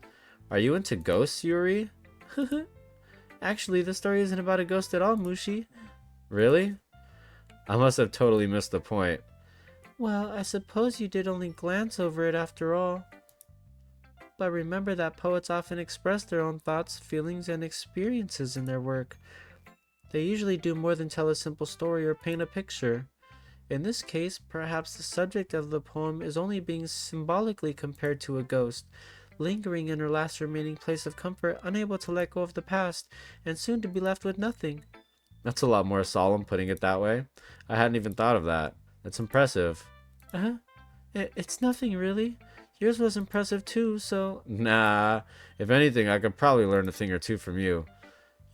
Speaker 2: Are you into ghosts, Yuri? Actually, the story isn't about a ghost at all, Mooshy. Really? I must have totally missed the point. Well, I suppose you did only glance over it after all. but remember that poets often express their own thoughts, feelings, and experiences in their work. They usually do more than tell a simple story or paint a picture. In this case, perhaps the subject of the poem is only being symbolically compared to a ghost, lingering in her last remaining place of comfort, unable to let go of the past, and soon to be left with nothing.
Speaker 1: That's a lot more solemn putting it that way. I hadn't even thought of that. That's impressive.
Speaker 2: Uh-huh. It's nothing really. Yours was impressive too, so...
Speaker 1: Nah, if anything, I could probably learn a thing or two from you.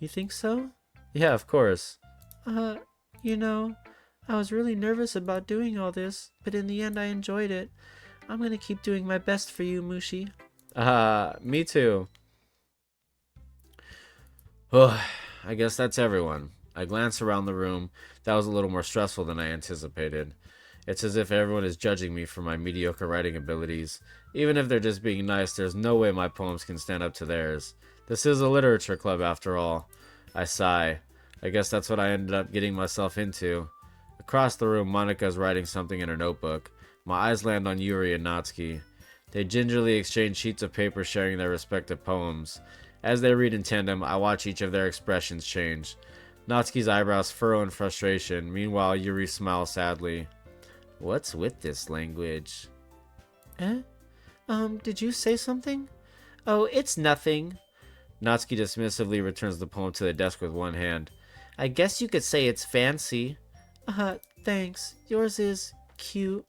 Speaker 2: You think so?
Speaker 1: Yeah, of course.
Speaker 2: Uh, you know, I was really nervous about doing all this, but in the end I enjoyed it. I'm gonna keep doing my best for you, Mooshy.
Speaker 1: Me too. Oh, I guess that's everyone. I glance around the room. That was a little more stressful than I anticipated. It's as if everyone is judging me for my mediocre writing abilities. Even if they're just being nice, there's no way my poems can stand up to theirs. This is a literature club after all. I sigh. I guess that's what I ended up getting myself into. Across the room, Monica is writing something in her notebook. My eyes land on Yuri and Natsuki. They gingerly exchange sheets of paper sharing their respective poems. As they read in tandem, I watch each of their expressions change. Natsuki's eyebrows furrow in frustration. Meanwhile, Yuri smiles sadly. What's with this language?
Speaker 2: Eh? Did you say something? Oh, it's nothing.
Speaker 1: Natsuki dismissively returns the poem to the desk with one hand.
Speaker 2: I guess you could say it's fancy. Thanks. Yours is cute.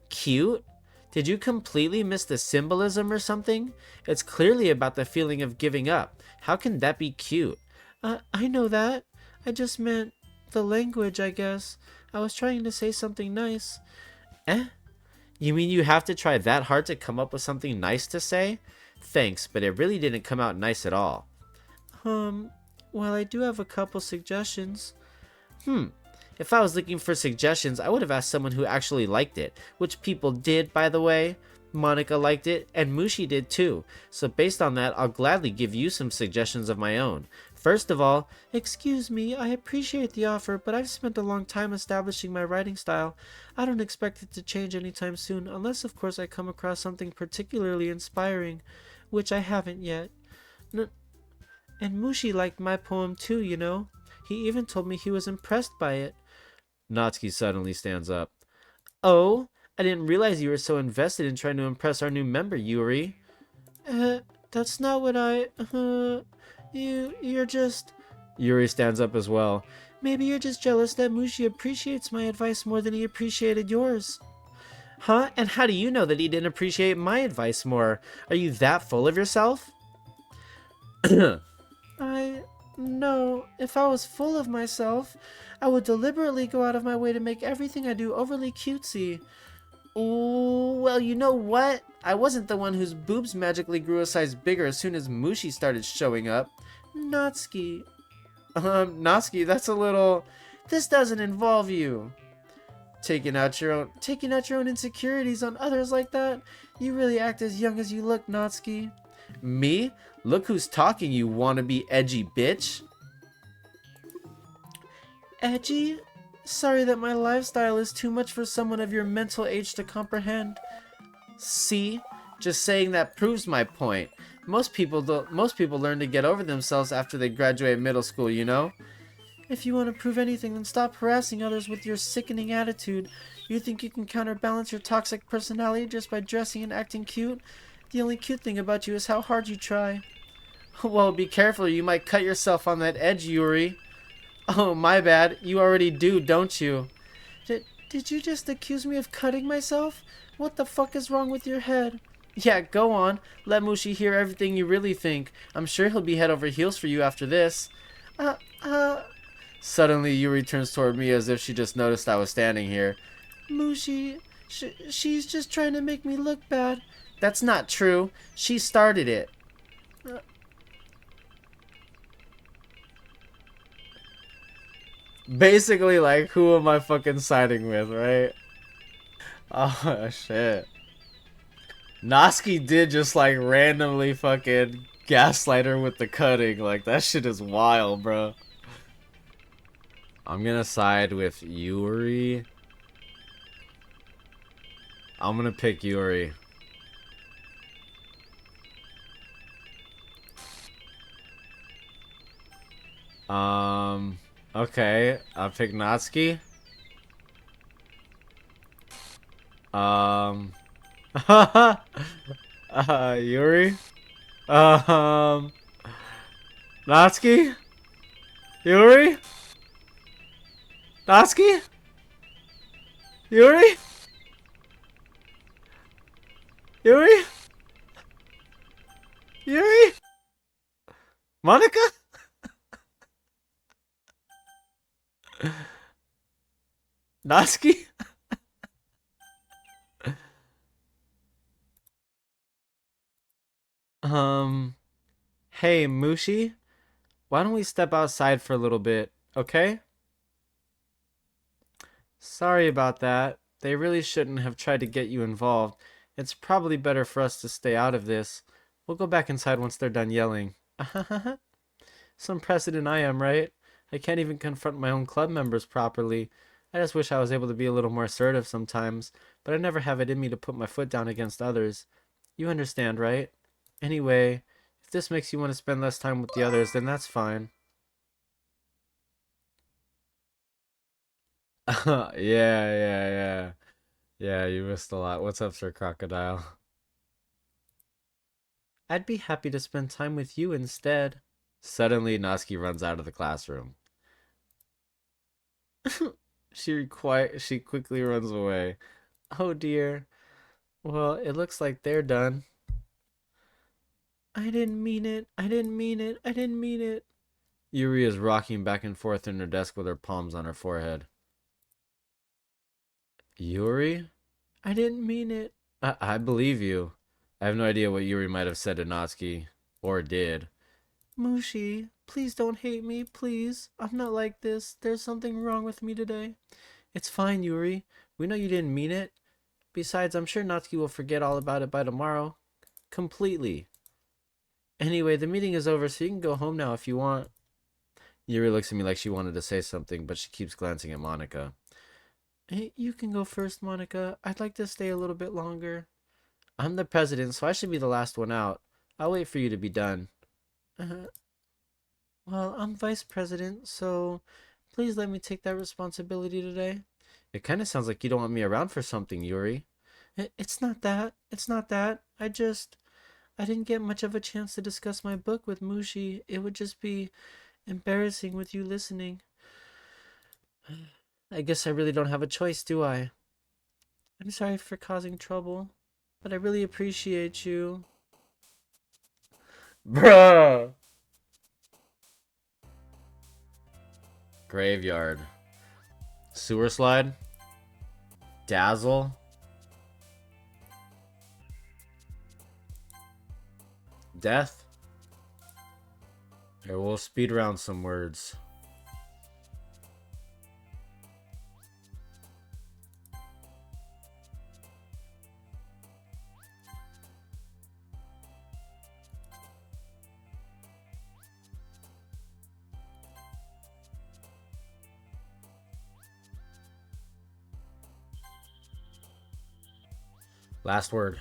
Speaker 1: Cute? Did you completely miss the symbolism or something? It's clearly about the feeling of giving up. How can that be cute?
Speaker 2: I know that. I just meant the language, I guess. I was trying to say something nice.
Speaker 1: Eh? You mean you have to try that hard to come up with something nice to say? Thanks, but it really didn't come out nice at all.
Speaker 2: Well, I do have a couple suggestions.
Speaker 1: If I was looking for suggestions, I would have asked someone who actually liked it, which people did, by the way. Monica liked it, and Mooshy did too, so based on that, I'll gladly give you some suggestions of my own. First of all,
Speaker 2: excuse me, I appreciate the offer, but I've spent a long time establishing my writing style. I don't expect it to change anytime soon, unless of course I come across something particularly inspiring, which I haven't yet. And Mooshy liked my poem too, you know. He even told me he was impressed by it.
Speaker 1: Natsuki suddenly stands up.
Speaker 2: Oh,
Speaker 1: I didn't realize you were so invested in trying to impress our new member, Yuri.
Speaker 2: That's not what you're just...
Speaker 1: Yuri stands up as well.
Speaker 2: Maybe you're just jealous that Mooshy appreciates my advice more than he appreciated yours.
Speaker 1: Huh? And how do you know that he didn't appreciate my advice more? Are you that full of yourself?
Speaker 2: No, if I was full of myself, I would deliberately go out of my way to make everything I do overly cutesy.
Speaker 1: Ooh, well, you know what? I wasn't the one whose boobs magically grew a size bigger as soon as Mooshy started showing up.
Speaker 2: Natsuki.
Speaker 1: Natsuki, that's a little... This doesn't involve you. Taking out your own insecurities on others like that? You really act as young as you look, Natsuki. Me? Look who's talking, you wannabe edgy bitch.
Speaker 2: Edgy? Sorry that my lifestyle is too much for someone of your mental age to comprehend.
Speaker 1: See? Just saying that proves my point. Most people learn to get over themselves after they graduate middle school, you know?
Speaker 2: If you want to prove anything, then stop harassing others with your sickening attitude. You think you can counterbalance your toxic personality just by dressing and acting cute? The only cute thing about you is how hard you try.
Speaker 1: Well, be careful, you might cut yourself on that edge, Yuri. Oh, my bad. You already do, don't you?
Speaker 2: Did you just accuse me of cutting myself? What the fuck is wrong with your head?
Speaker 1: Yeah, go on. Let Mooshy hear everything you really think. I'm sure he'll be head over heels for you after this. Suddenly, Yuri turns toward me as if she just noticed I was standing here.
Speaker 2: Mooshy, she's just trying to make me look bad.
Speaker 1: That's not true. She started it. Basically, like, who am I fucking siding with, right? Oh, shit. Natsuki did just, like, randomly fucking gaslight her with the cutting. Like, that shit is wild, bro. I'm gonna side with Yuri. I'm gonna pick Yuri. Okay. I'll pick Natsuki. Um, Yuri. Um, Natsuki. Yuri. Natsuki. Yuri. Yuri. Yuri. Monica. Natsuki. Um, hey, Mooshy. Why don't we step outside for a little bit, okay? Sorry about that. They really shouldn't have tried to get you involved. It's probably better for us to stay out of this. We'll go back inside once they're done yelling. Some precedent I am, right? I can't even confront my own club members properly. I just wish I was able to be a little more assertive sometimes, but I never have it in me to put my foot down against others. You understand, right? Anyway, if this makes you want to spend less time with the others, then that's fine. Yeah, yeah, yeah. Yeah, you missed a lot. What's up, Sir Crocodile? I'd be happy to spend time with you instead. Suddenly, Natsuki runs out of the classroom. She quickly runs away. Oh dear. Well, it looks like they're done. I didn't mean it. I didn't mean it. I didn't mean it. Yuri is rocking back and forth in her desk with her palms on her forehead. Yuri? I didn't mean it. I believe you. I have no idea what Yuri might have said to Natsuki. Or did. Mushi, please don't hate me, please. I'm not like this. There's something wrong with me today. It's fine, Yuri. We know you didn't mean it. Besides, I'm sure Natsuki will forget all about it by tomorrow. Completely. Anyway, the meeting is over, so you can go home now if you want. Yuri looks at me like she wanted to say something, but she keeps glancing at Monica. Hey, you can go first, Monica. I'd like to stay a little bit longer. I'm the president, so I should be the last one out. I'll wait for you to be done. Uh, well, I'm vice president, so please let me take that responsibility today. It kind of sounds like you don't want me around for something, Yuri. It's not that. It's not that. I didn't get much of a chance to discuss my book with Mushi. It would just be embarrassing with you listening. I guess I really don't have a choice, do I? I'm sorry for causing trouble, but I really appreciate you. Bruh! Graveyard. Sewer slide. Dazzle. Death. Here, we'll speed around some words. Last word.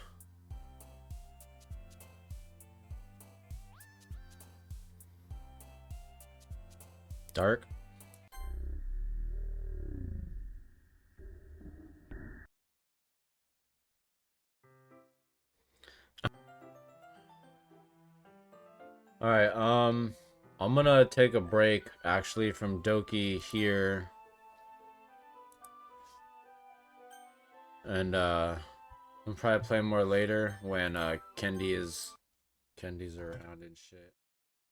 Speaker 1: Dark. Alright, I'm gonna take a break actually from Doki here. And I'll probably play more later when Kendi's around and shit.